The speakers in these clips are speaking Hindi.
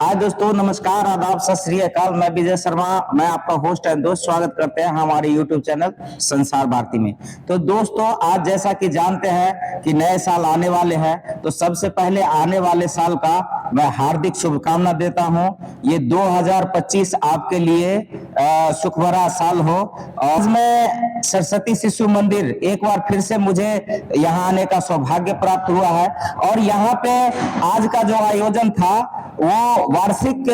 हाय दोस्तों, नमस्कार, आदाब, सत श्री अकाल। मैं विजय शर्मा, मैं आपका होस्ट एंड दोस्त। स्वागत करते हैं हमारे यूट्यूब चैनल संसार भारती में। तो दोस्तों, आज जैसा कि जानते हैं कि नए साल आने वाले हैं, तो सबसे पहले आने वाले साल का मैं हार्दिक शुभकामना देता हूं। ये 2025 आपके लिए सुख भरा साल हो। आज मैं सरस्वती शिशु मंदिर एक बार फिर से मुझे यहाँ आने का सौभाग्य प्राप्त हुआ है, और यहाँ पे आज का जो आयोजन था वो वार्षिक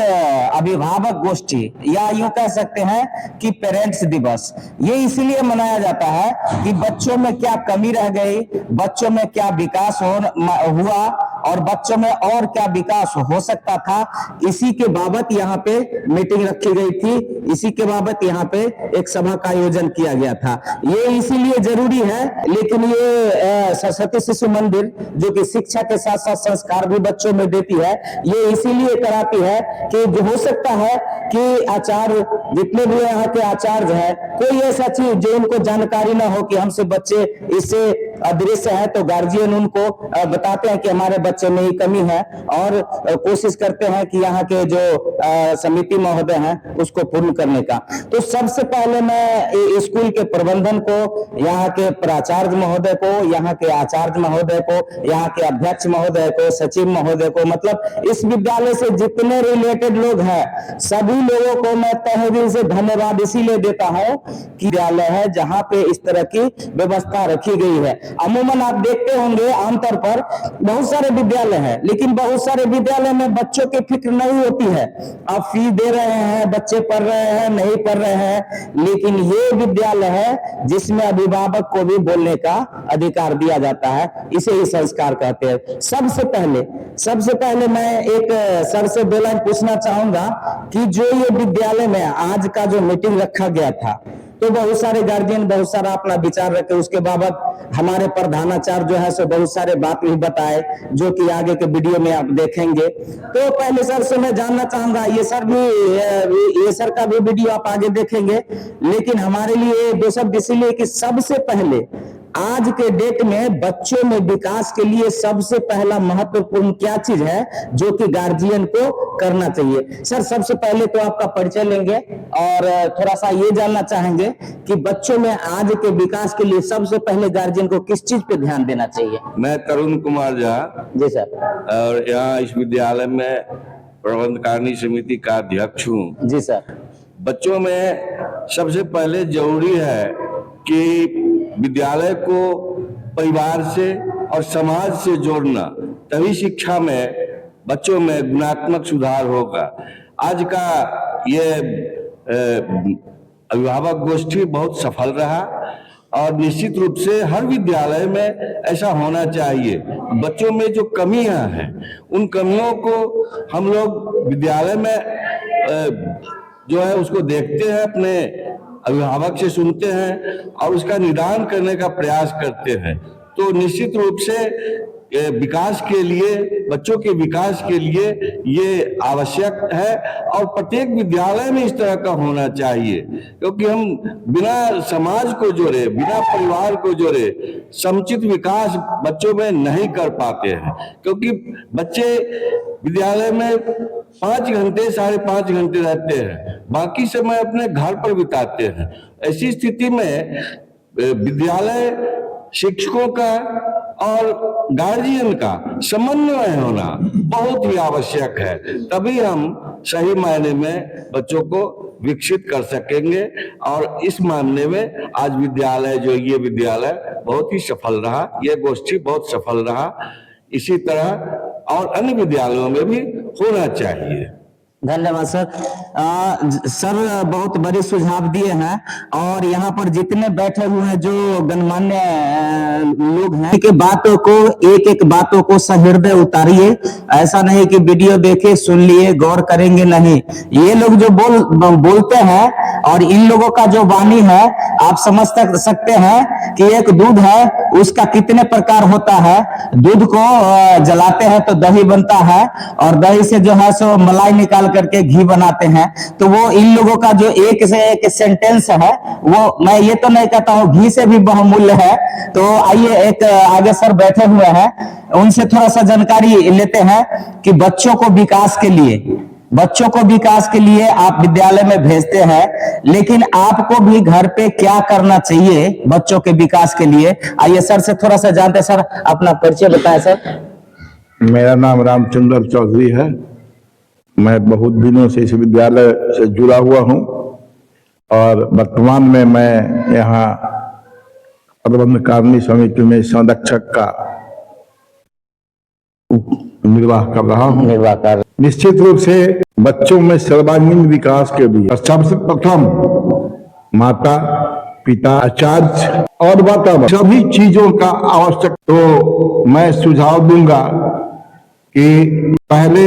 अभिभावक गोष्ठी, या यूं कह सकते हैं कि पेरेंट्स दिवस। ये इसलिए मनाया जाता है कि बच्चों में क्या कमी रह गई, बच्चों में क्या विकास हुआ, और बच्चों में और क्या विकास हो सकता था। इसी के बाबत यहाँ पे मीटिंग रखी गई थी, इसी के बाबत यहाँ पे एक सभा का आयोजन किया गया था। ये इसीलिए जरूरी है, लेकिन ये सरस्वती शिशु मंदिर जो कि शिक्षा के साथ साथ संस्कार भी बच्चों में देती है, ये इसीलिए कराती है कि जो हो सकता है कि आचार्य जितने भी यहाँ के आचार्य है, कोई ऐसा चीज जो उनको जानकारी ना हो कि हमसे बच्चे इससे अदृश्य है, तो गार्जियन उनको बताते हैं कि हमारे बच्चे में ही कमी है, और कोशिश करते हैं कि यहाँ के जो समिति महोदय हैं उसको पूर्ण करने का। तो सबसे पहले मैं स्कूल के प्रबंधन को, यहाँ के प्राचार्य महोदय को, यहाँ के आचार्य महोदय को, यहाँ के अध्यक्ष महोदय को, सचिव महोदय को, मतलब इस विद्यालय से जितने रिलेटेड लोग हैं सभी लोगों को मैं तहे दिल से धन्यवाद इसीलिए देता हूँ कि विद्यालय है जहाँ पे इस तरह की व्यवस्था रखी गई है। अमूमन आप देखते होंगे आमतौर पर बहुत सारे विद्यालय हैं, लेकिन बहुत सारे विद्यालय में बच्चों की फिक्र नहीं होती है। आप फीस दे रहे हैं, बच्चे पढ़ रहे हैं, नहीं पढ़ रहे हैं, लेकिन ये विद्यालय है जिसमें अभिभावक को भी बोलने का अधिकार दिया जाता है। इसे ही संस्कार कहते हैं। सबसे पहले मैं एक सर से दो लाइन पूछना चाहूंगा कि जो ये विद्यालय में आज का जो मीटिंग रखा गया था, तो बहुत सारे गार्जियन बहुत सारा अपना विचार रखे, उसके बाबत हमारे प्रधानाचार्य जो है सो बहुत सारे बात भी बताए, जो कि आगे के वीडियो में आप देखेंगे। तो पहले सर से मैं जानना चाहूंगा, ये सर का भी वीडियो आप आगे देखेंगे, लेकिन हमारे लिए दो शब्द इसीलिए कि सबसे पहले आज के डेट में बच्चों में विकास के लिए सबसे पहला महत्वपूर्ण क्या चीज है जो कि गार्जियन को करना चाहिए। सर, सबसे पहले तो आपका परिचय लेंगे और थोड़ा सा ये जानना चाहेंगे कि बच्चों में आज के विकास के लिए सबसे पहले गार्जियन को किस चीज पे ध्यान देना चाहिए। मैं तरुण कुमार झा, जी सर, और यहाँ इस विद्यालय में प्रबंधकारिणी समिति का अध्यक्ष हूँ। जी सर। बच्चों में सबसे पहले जरूरी है कि विद्यालय को परिवार से और समाज से जोड़ना, तभी शिक्षा में बच्चों में गुणात्मक सुधार होगा। आज का ये अभिभावक गोष्ठी बहुत सफल रहा, और निश्चित रूप से हर विद्यालय में ऐसा होना चाहिए। बच्चों में जो कमियां हैं उन कमियों को हम लोग विद्यालय में जो है उसको देखते हैं, अपने अभिभावक से सुनते हैं और उसका निदान करने का प्रयास करते हैं। तो निश्चित रूप से विकास के लिए, बच्चों के विकास के लिए ये आवश्यक है, और प्रत्येक विद्यालय में इस तरह का होना चाहिए, क्योंकि हम बिना समाज को जोड़े, बिना परिवार को जोड़े समुचित विकास बच्चों में नहीं कर पाते हैं। क्योंकि बच्चे विद्यालय में 5 घंटे 5.5 घंटे रहते हैं, बाकी समय अपने घर पर बिताते हैं। ऐसी स्थिति में विद्यालय शिक्षकों का और गार्जियन का समन्वय होना बहुत ही आवश्यक है, तभी हम सही मायने में बच्चों को विकसित कर सकेंगे। और इस मामले में आज विद्यालय जो ये विद्यालय बहुत ही सफल रहा, ये गोष्ठी बहुत सफल रहा। इसी तरह और अन्य विद्यालयों में भी होना चाहिए। धन्यवाद सर। सर बहुत बड़े सुझाव दिए हैं, और यहाँ पर जितने बैठे हुए हैं जो गणमान्य लोग हैं के बातों को, एक एक बातों को सहृदय उतारिए। ऐसा नहीं कि वीडियो देखे सुन लिए गौर करेंगे नहीं। ये लोग जो बोलते हैं और इन लोगों का जो वाणी है, आप समझ सकते हैं कि एक दूध है उसका कितने प्रकार होता है। दूध को जलाते हैं तो दही बनता है, और दही से जो है सो मलाई निकाल करके घी बनाते हैं। तो वो इन लोगों का जो एक से एक सेंटेंस है, वो मैं ये तो नहीं कहता हूँ घी से भी बहुमूल्य है। तो आइए, एक आगे सर बैठे हुए हैं, उनसे थोड़ा सा जानकारी लेते हैं कि बच्चों को विकास के लिए बच्चों को विकास के लिए आप विद्यालय में भेजते हैं, लेकिन आपको भी घर पे क्या करना चाहिए बच्चों के विकास के लिए? आइए सर से थोड़ा सा जानते हैं। सर अपना परिचय बताएं सर। मेरा नाम रामचंद्र चौधरी है। मैं बहुत दिनों से इस विद्यालय से जुड़ा हुआ हूं और वर्तमान में मैं यहाँ प्रबंध कारिणी समिति में संरक्षक का निर्वाह कर रहा हूं। निर्वाह कर निश्चित रूप से बच्चों में सर्वांगीण विकास के लिए सबसे प्रथम माता पिता आचार्य और वातावरण सभी चीजों का आवश्यक। तो मैं सुझाव दूंगा कि पहले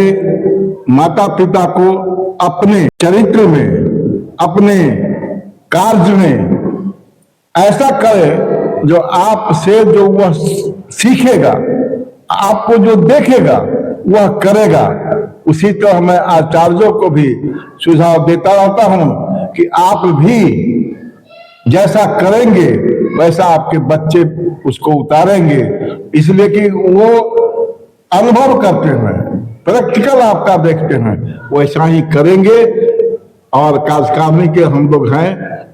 माता पिता को अपने चरित्र में, अपने कार्य में ऐसा करे जो आपसे जो वह सीखेगा, आपको जो देखेगा वह करेगा। उसी तरह मैं आचार्यों को भी सुझाव देता रहता हूं कि आप भी जैसा करेंगे वैसा आपके बच्चे उसको उतारेंगे, इसलिए कि वो अनुभव करते हैं, प्रैक्टिकल आपका देखते हैं, वैसा ही करेंगे। और कार्यकारिणी के हम लोग हैं,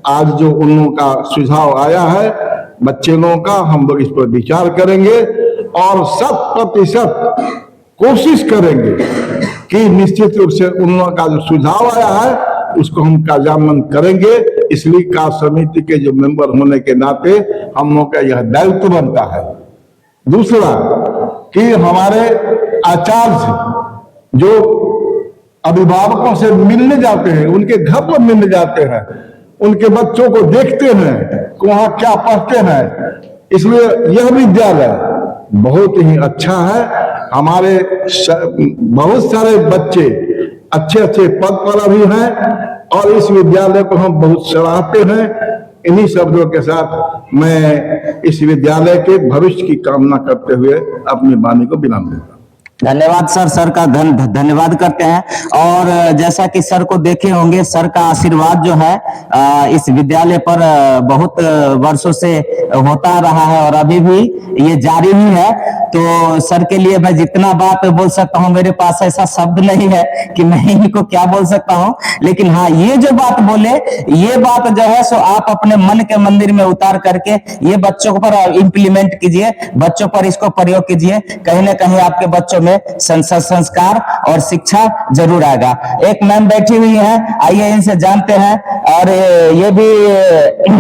आज जो उन लोगों का सुझाव आया है बच्चे लोगों का, हम लोग इस पर विचार करेंगे और 100% कोशिश करेंगे कि निश्चित रूप से उन लोगों का जो सुझाव आया है उसको हम कार्यान्वयन करेंगे। इसलिए कार्य समिति के जो मेंबर होने के नाते हम लोग का यह दायित्व बनता है। दूसरा कि हमारे आचार्य जो अभिभावकों से मिलने जाते हैं, उनके घर पर मिलने जाते हैं, उनके बच्चों को देखते हैं कि वहां क्या पढ़ते हैं, इसलिए यह विद्यालय बहुत ही अच्छा है। हमारे बहुत सारे बच्चे अच्छे अच्छे पद पर अभी हैं और इस विद्यालय को हम बहुत सराहते हैं। इन्हीं शब्दों के साथ मैं इस विद्यालय के भविष्य की कामना करते हुए अपनी वाणी को विराम देता हूं। धन्यवाद सर। सर का धन्यवाद करते हैं। और जैसा कि सर को देखे होंगे, सर का आशीर्वाद जो है इस विद्यालय पर बहुत वर्षों से होता रहा है और अभी भी ये जारी ही है। तो सर के लिए मैं जितना बात बोल सकता हूँ, मेरे पास ऐसा शब्द नहीं है कि मैं इनको क्या बोल सकता हूँ, लेकिन हाँ, ये जो बात बोले, ये बात जो है सो आप अपने मन के मंदिर में उतार करके ये बच्चों पर इंप्लीमेंट कीजिए, बच्चों पर इसको प्रयोग कीजिए। कहीं ना कहीं आपके बच्चों में संस्कार और शिक्षा जरूर आएगा। एक मैम बैठी हुई है, आइए इनसे जानते हैं और ये भी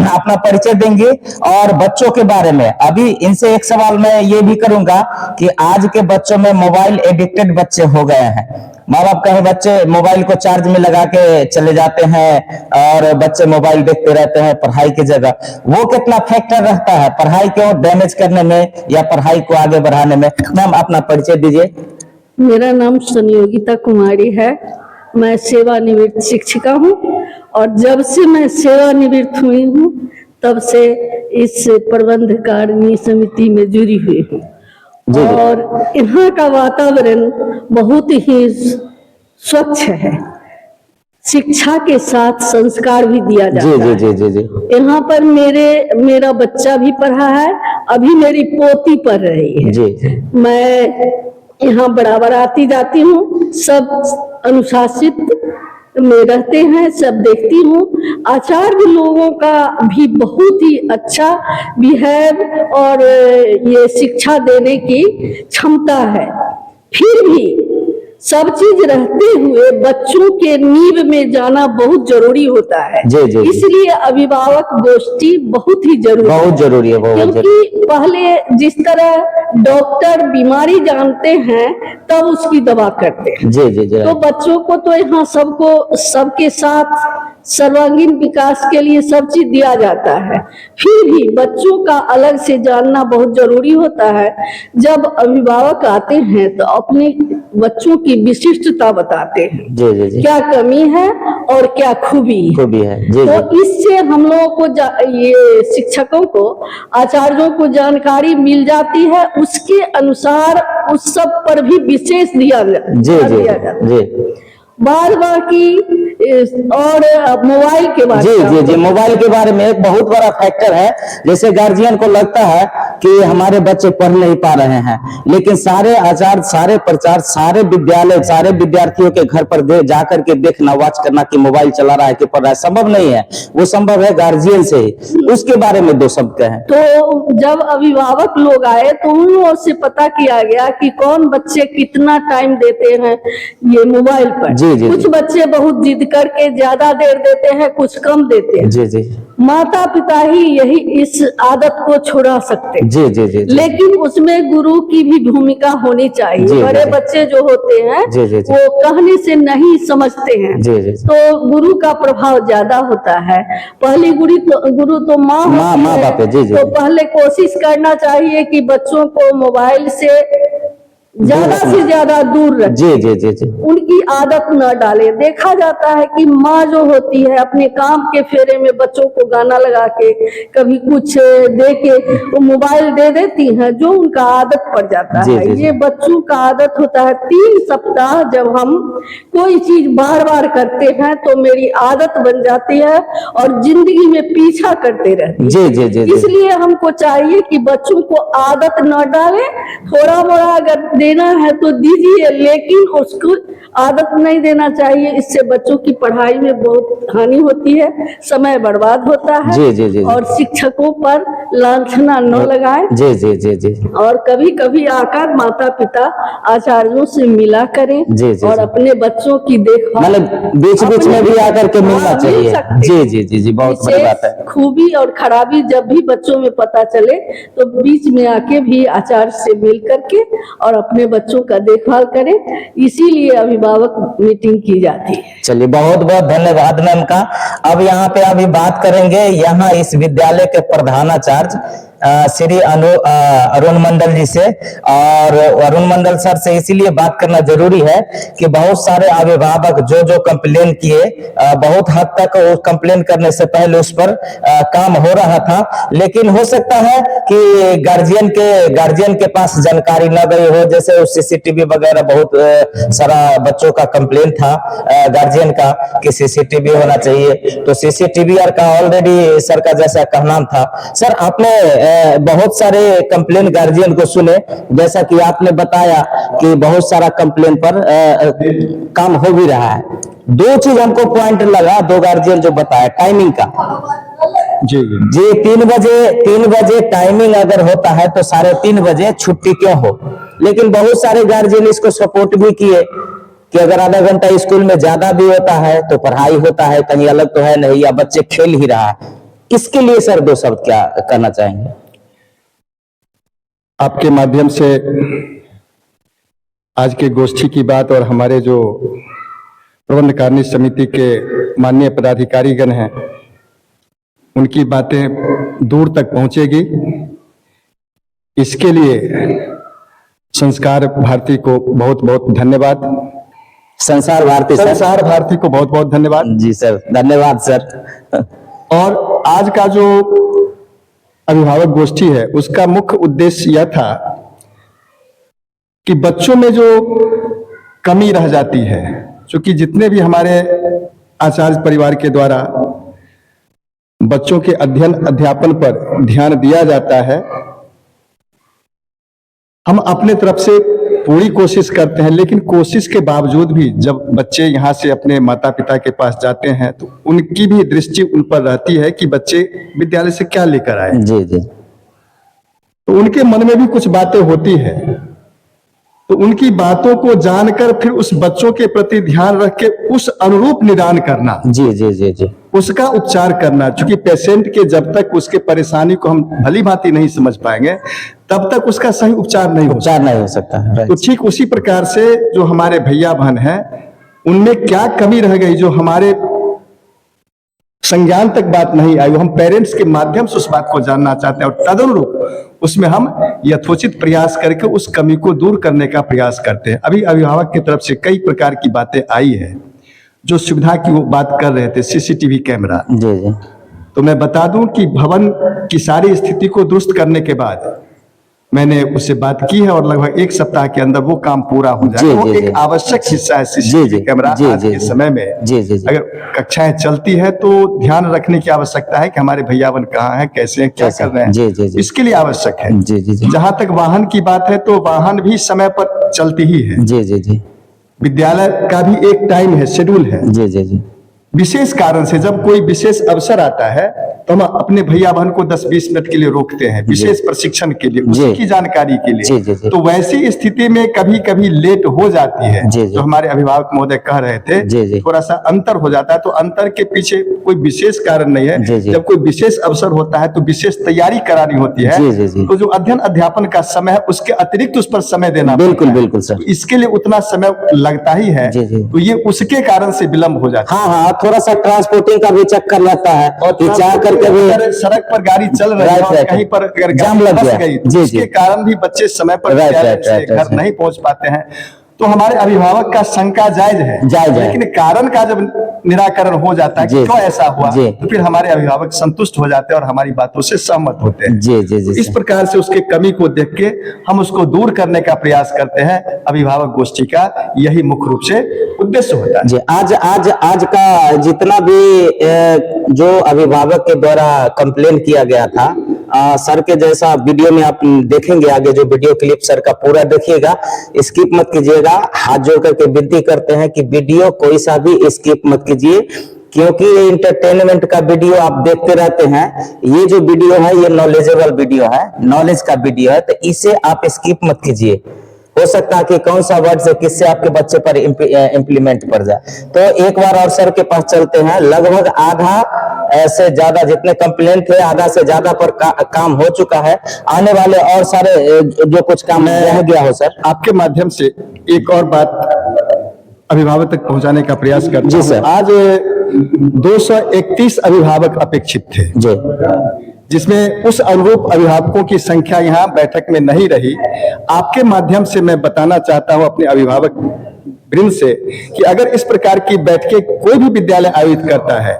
अपना परिचय देंगे और बच्चों के बारे में। अभी इनसे एक सवाल मैं ये भी करूंगा कि आज के बच्चों में मोबाइल एडिक्टेड बच्चे हो गए हैं। माँ बाप कहे बच्चे मोबाइल को चार्ज में लगा के चले जाते हैं और बच्चे मोबाइल देखते रहते हैं पढ़ाई की जगह। वो कितना फैक्टर रहता है पढ़ाई को डैमेज करने में या पढ़ाई को आगे बढ़ाने में? मैम अपना परिचय दीजिए। मेरा नाम संयोगिता कुमारी है। मैं सेवानिवृत्त शिक्षिका हूँ और जब से मैं सेवानिवृत्त हुई हूँ तब से इस प्रबंध कारिणी समिति में जुड़ी हुई हूँ और यहाँ का वातावरण बहुत ही स्वच्छ है। शिक्षा के साथ संस्कार भी दिया जाता है। जी। यहाँ पर मेरा बच्चा भी पढ़ा है, अभी मेरी पोती पढ़ रही है। जी। मैं यहाँ बराबर आती जाती हूँ, सब अनुशासित में रहते हैं, सब देखती हूँ। आचार्य लोगों का भी बहुत ही अच्छा बिहेव और ये शिक्षा देने की क्षमता है। फिर भी सब चीज रहते हुए बच्चों के नींव में जाना बहुत जरूरी होता है। इसलिए अभिभावक गोष्ठी बहुत ही जरूरी है। क्योंकि पहले जिस तरह डॉक्टर बीमारी जानते हैं तब उसकी दवा करते हैं। तो बच्चों को तो यहाँ सबके साथ सर्वांगीण विकास के लिए सब चीज दिया जाता है। फिर भी बच्चों का अलग से जानना बहुत जरूरी होता है। जब अभिभावक आते हैं तो अपने बच्चों की विशिष्टता बताते हैं। क्या कमी है और क्या खूबी है। तो इससे हम लोगों को ये शिक्षकों को, आचार्यों को जानकारी मिल जाती है। उसके अनुसार उस सब पर भी विशेष दिया जाता है। बाद बाकी और मोबाइल के बारे में जी मोबाइल के बारे में एक बहुत बड़ा फैक्टर है। जैसे गार्जियन को लगता है कि हमारे बच्चे पढ़ नहीं पा रहे हैं, लेकिन सारे आचार्य, सारे प्रचार, सारे विद्यालय, सारे विद्यार्थियों के घर पर जाकर के देखना, वॉच करना कि मोबाइल चला रहा है कि पढ़ रहा है, संभव नहीं है। वो संभव है गार्जियन से ही। उसके बारे में दो शब्द कहें। तो जब अभिभावक लोग आए तो उन लोगों से पता किया गया कि कौन बच्चे कितना टाइम देते हैं ये मोबाइल पर। जी, जी, कुछ जी। बच्चे बहुत जिद करके ज्यादा देर देते हैं, कुछ कम देते हैं। जी जी माता पिता ही यही इस आदत को छुड़ा सकते हैं। जी जी जी जी। लेकिन उसमें गुरु की भी भूमिका होनी जी, चाहिए। जी, बड़े जी। बच्चे जो होते हैं जी, जी, जी। वो कहने से नहीं समझते हैं। जी, जी, जी। तो गुरु का प्रभाव ज्यादा होता है। पहली गुरु तो माँ होती माँ है। बाप है। जी, जी, तो जी। पहले कोशिश करना चाहिए कि बच्चों को मोबाइल से ज्यादा से ज्यादा दूर रखें। जी जी जी जी। उनकी आदत न डाले। देखा जाता है कि माँ जो होती है अपने काम के फेरे में बच्चों को गाना लगा के, कभी कुछ दे के वो मोबाइल दे देती हैं, जो उनका आदत पड़ जाता जी, है। जी, जी। ये बच्चों का आदत होता है। 3 सप्ताह जब हम कोई चीज बार बार करते हैं तो मेरी आदत बन जाती है और जिंदगी में पीछा करते रहती है। जी जी जी जी। इसलिए हमको चाहिए कि बच्चों को आदत न डालें। थोड़ा मोड़ा अगर देना है तो दीजिए, लेकिन उसको आदत नहीं देना चाहिए। इससे बच्चों की पढ़ाई में बहुत हानि होती है, समय बर्बाद होता है। जी, जी, जी। और शिक्षकों पर लांछना न लगाएं। जी जी जी जी। और कभी कभी आकर माता पिता आचार्यों से मिला करें। जी, जी, और जी। अपने बच्चों की देखभाल मतलब बीच बीच में भी आकर के मिलना हाँ, मिल चाहिए। सकते जी हैं। जी जी जी, बहुत बड़ी बात है। विशेष खूबी और खराबी जब भी बच्चों में पता चले तो बीच में आके भी आचार्य से मिल करके और अपने बच्चों का देखभाल करें। इसीलिए अभिभावक मीटिंग की जाती है। चलिए, बहुत बहुत धन्यवाद मैम का। अब यहाँ पे अभी बात करेंगे यहाँ इस विद्यालय के प्रधानाचार्य श्री अरुण मंडल जी से। और अरुण मंडल सर से इसीलिए बात करना जरूरी है कि बहुत सारे अभिभावक जो कंप्लेन किए, बहुत हद तक वो कंप्लेन करने से पहले उस पर काम हो रहा था, लेकिन हो सकता है कि गार्जियन के पास जानकारी न गई हो। जैसे सीसीटीवी वगैरह बहुत सारा बच्चों का कंप्लेन था गार्जियन का कि सीसीटीवी होना चाहिए, तो सीसीटीवी का ऑलरेडी सर का जैसा कहना था। सर, आपने बहुत सारे कंप्लेन गार्जियन को सुने, जैसा कि आपने बताया कि बहुत सारा कंप्लेन पर काम हो भी रहा है। 2 चीज हमको पॉइंट लगा, 2 गार्जियन जो बताया टाइमिंग का। जी जी 3 बजे टाइमिंग अगर होता है तो 3:30 बजे छुट्टी क्यों हो। लेकिन बहुत सारे गार्जियन इसको सपोर्ट भी किए कि अगर आधा घंटा स्कूल में ज्यादा भी होता है तो पढ़ाई होता है, कहीं अलग तो है नहीं, या बच्चे खेल ही रहा है। इसके लिए सर 2 शब्द क्या करना चाहेंगे? आपके माध्यम से आज के गोष्ठी की बात और हमारे जो प्रबंध कार्य समिति के माननीय पदाधिकारीगण हैं उनकी बातें दूर तक पहुंचेगी। इसके लिए संस्कार भारती को बहुत बहुत धन्यवाद। संसार भारती सर। संसार भारती को बहुत बहुत धन्यवाद। जी सर, धन्यवाद सर। और आज का जो अभिभावक गोष्ठी है उसका मुख्य उद्देश्य यह था कि बच्चों में जो कमी रह जाती है, क्योंकि जितने भी हमारे आचार्य परिवार के द्वारा बच्चों के अध्ययन अध्यापन पर ध्यान दिया जाता है, हम अपने तरफ से पूरी कोशिश करते हैं, लेकिन कोशिश के बावजूद भी जब बच्चे यहाँ से अपने माता पिता के पास जाते हैं तो उनकी भी दृष्टि उन पर रहती है कि बच्चे विद्यालय से क्या लेकर आए। जी जी। तो उनके मन में भी कुछ बातें होती है, तो उनकी बातों को जानकर फिर उस बच्चों के प्रति ध्यान रख के उस अनुरूप निदान करना, जी जी जी जी, उसका उपचार करना। क्योंकि पेशेंट के जब तक उसके परेशानी को हम भली भांति नहीं समझ पाएंगे तब तक उसका सही उपचार नहीं हो उपचार नहीं हो सकता है। तो ठीक उसी प्रकार से जो हमारे भैया बहन हैं उनमें क्या कमी रह गई जो हमारे संज्ञान तक बात नहीं आई, वो हम पेरेंट्स के माध्यम से उस बात को जानना चाहते हैं और तदनुरूप उसमें हम यथोचित प्रयास करके उस कमी को दूर करने का प्रयास करते हैं। अभी अभिभावक की तरफ से कई प्रकार की बातें आई है, जो सुविधा की वो बात कर रहे थे, सीसीटीवी कैमरा। जी जी। तो मैं बता दूं कि भवन की सारी स्थिति को दुरुस्त करने के बाद मैंने उससे बात की है और लगभग एक सप्ताह के अंदर वो काम पूरा हो जी, जाएगा। वो जी, एक जी। आवश्यक हिस्सा है जी, सीसीटीवी जी। कैमरा जी, आज जी, के जी। समय में। जी, जी, जी। अगर कक्षाएं चलती है तो ध्यान रखने की आवश्यकता है कि हमारे भैयावन कहाँ हैं, कैसे हैं, क्या कैसे? कर रहे हैं। जी, जी, जी। इसके लिए आवश्यक है। जी, जी, जी। जहां तक वाहन की बात है तो वाहन भी समय पर चलती ही है। जी, जी, जी। विद्यालय का भी एक टाइम है, शेड्यूल है। जी, जी, जी। विशेष कारण से जब कोई विशेष अवसर आता है तो हम अपने भैया बहन को 10-20 मिनट के लिए रोकते हैं, विशेष प्रशिक्षण के लिए, जी। उसकी जानकारी के जी, जी, लिए। जी। तो वैसी स्थिति में कभी कभी लेट हो जाती है। जी, जी। जो हमारे अभिभावक महोदय कह रहे थे, जी, जी। थोड़ा सा अंतर हो जाता है। तो अंतर के पीछे कोई विशेष कारण नहीं है। जी, जी। जब कोई विशेष अवसर होता है तो विशेष तैयारी करानी होती है। जी, जी, जी। तो जो अध्ययन अध्यापन का समय है उसके अतिरिक्त उस पर समय देना बिल्कुल, पड़ता है। बिल्कुल सर। तो इसके लिए उतना समय लगता ही है। जी, जी। तो ये उसके कारण से विलंब हो जाता है। हाँ हाँ, थोड़ा सा ट्रांसपोर्टिंग का भी चक्कर लगता है कि जा करके भी अगर सड़क पर गाड़ी चल रही है राइट, और राइट। कहीं पर अगर जाम गाड़ी लग फंस गया। गई तो जी, उसके जी। कारण भी बच्चे समय पर राइट, विद्यालय राइट, से राइट, घर राइट। नहीं पहुंच पाते हैं। तो हमारे अभिभावक का शंका जायज है, जायज है। लेकिन कारण का जब निराकरण हो जाता है कि जी, क्यों ऐसा हुआ, जी। तो फिर हमारे अभिभावक संतुष्ट हो जाते हैं और हमारी बातों से सहमत होते हैं। जी, जी, जी, तो इस सर। प्रकार से उसके कमी को देख के हम उसको दूर करने का प्रयास करते हैं। अभिभावक गोष्ठी का यही मुख्य रूप से उद्देश्य होता है। जी, आज का जितना भी जो अभिभावक के द्वारा कंप्लेन किया गया था, सर के जैसा वीडियो में आप देखेंगे, आगे जो वीडियो क्लिप सर का पूरा देखिएगा, स्किप मत कीजिएगा। हाथ जोड़ करके विनती करते हैं कि वीडियो कोई सा भी स्किप मत कीजिए, क्योंकि ये इंटरटेनमेंट का वीडियो आप देखते रहते हैं। ये जो वीडियो है ये नॉलेजेबल वीडियो है, नॉलेज का वीडियो है, तो इसे आप स्किप मत कीजिए। हो सकता है कि कौन सा वर्ड से किससे आपके बच्चे पर इम्प्लीमेंट पड़ जाए। तो एक बार और सर के पास चलते हैं। लगभग आधा से ज्यादा जितने कंप्लेंट थे, आधा से ज्यादा पर काम हो चुका है। आने वाले और सारे जो कुछ काम रह गया हो सर। आपके माध्यम से एक और बात अभिभावक तक पहुंचाने का प्रयास करता जी हूं। सर। आज 231 अभिभावक अपेक्षित थे, जी जिसमें उस अनुरूप अभिभावकों की संख्या यहाँ बैठक में नहीं रही। आपके माध्यम से मैं बताना चाहता हूँ अपने अभिभावक वृंद से कि अगर इस प्रकार की बैठकें कोई भी विद्यालय आयोजित करता है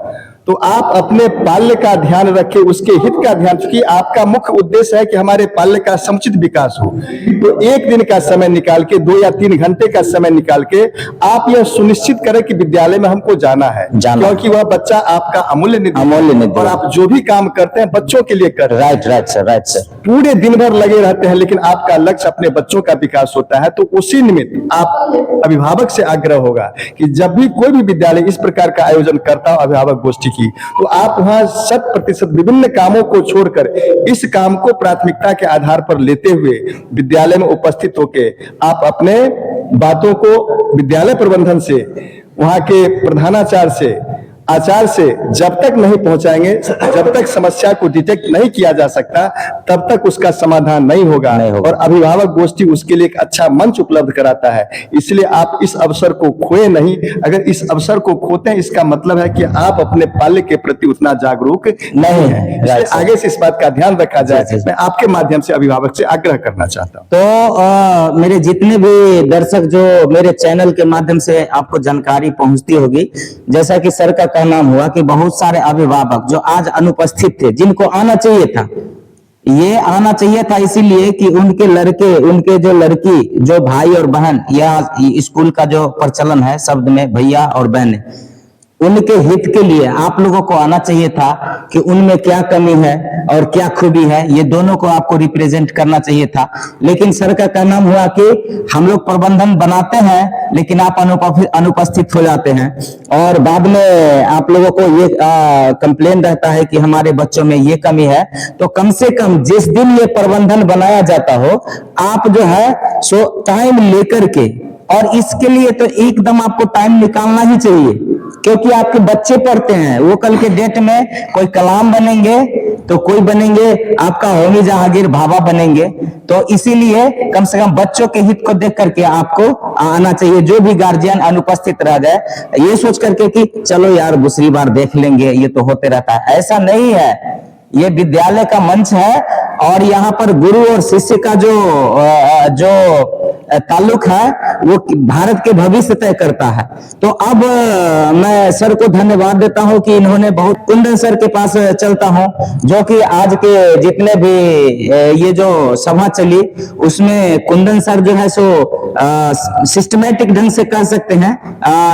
तो आप अपने बाल्य का ध्यान रखें, उसके हित का ध्यान, क्योंकि आपका मुख्य उद्देश्य है कि हमारे बाल्य का समुचित विकास हो। तो एक दिन का समय निकाल के, 2 या 3 घंटे का समय निकाल के आप यह सुनिश्चित करें कि विद्यालय में हमको जाना है, क्योंकि वह बच्चा आपका अमूल्य निधि है और आप जो भी काम करते हैं बच्चों के लिए कर रहे हैं। Right right sir, right sir. पूरे दिन भर लगे रहते हैं, लेकिन आपका लक्ष्य अपने बच्चों का विकास होता है। तो उसी निमित्त आप अभिभावक से आग्रह होगा कि जब भी कोई भी विद्यालय इस प्रकार का आयोजन करता हो अभिभावक गोष्ठी की, तो आप वहां 100% विभिन्न कामों को छोड़कर इस काम को प्राथमिकता के आधार पर लेते हुए विद्यालय में उपस्थित होके आप अपने बातों को विद्यालय प्रबंधन से, वहां के प्रधानाचार्य से, आचार्य से जब तक नहीं पहुंचाएंगे, जब तक समस्या को डिटेक्ट नहीं किया जा सकता, तब तक उसका समाधान नहीं होगा। और अभिभावक गोष्ठी उसके लिए एक अच्छा मंच उपलब्ध कराता है। इसलिए आप इस अवसर को खोए नहीं। अगर इस अवसर को खोते हैं, इसका मतलब है कि आप अपने बाल्य के प्रति उतना जागरूक नहीं है। इसलिए आगे से इस बात का ध्यान रखा जाए। मैं आपके माध्यम से अभिभावक से आग्रह करना चाहता हूँ। तो मेरे जितने भी दर्शक जो मेरे चैनल के माध्यम से आपको जानकारी पहुंचती होगी, जैसा कि सर का नाम हुआ कि बहुत सारे अभिभावक जो आज अनुपस्थित थे, जिनको आना चाहिए था, ये आना चाहिए था इसीलिए कि उनके लड़के, उनके जो लड़की, जो भाई और बहन, या स्कूल का जो प्रचलन है शब्द में भैया और बहन, उनके हित के लिए आप लोगों को आना चाहिए था कि उनमें क्या कमी है और क्या खूबी है, ये दोनों को आपको रिप्रेजेंट करना चाहिए था। लेकिन सर का कहना हुआ कि हम लोग प्रबंधन बनाते हैं लेकिन आप अनुपस्थित हो जाते हैं और बाद में आप लोगों को ये कंप्लेन रहता है कि हमारे बच्चों में ये कमी है। तो कम से कम जिस दिन ये प्रबंधन बनाया जाता हो, आप जो है सो टाइम लेकर के, और इसके लिए तो एकदम आपको टाइम निकालना ही चाहिए, क्योंकि आपके बच्चे पढ़ते हैं, वो कल के डेट में कोई कलाम बनेंगे तो कोई बनेंगे आपका होमी जहांगीर भाभा बनेंगे। तो इसीलिए कम से कम बच्चों के हित को देख करके आपको आना चाहिए। जो भी गार्जियन अनुपस्थित रह गए, ये सोच करके कि चलो यार दूसरी बार देख लेंगे, ये तो होते रहता है, ऐसा नहीं है। ये विद्यालय का मंच है और यहाँ पर गुरु और शिष्य का जो ताल्लुक है वो भारत के भविष्य तय करता है। तो अब मैं सर को धन्यवाद देता हूं कि इन्होंने बहुत, कुंदन सर के पास चलता हूं जो कि आज के जितने भी ये जो सभा चली उसमें कुंदन सर जो है सो सिस्टमैटिक ढंग से कह सकते हैं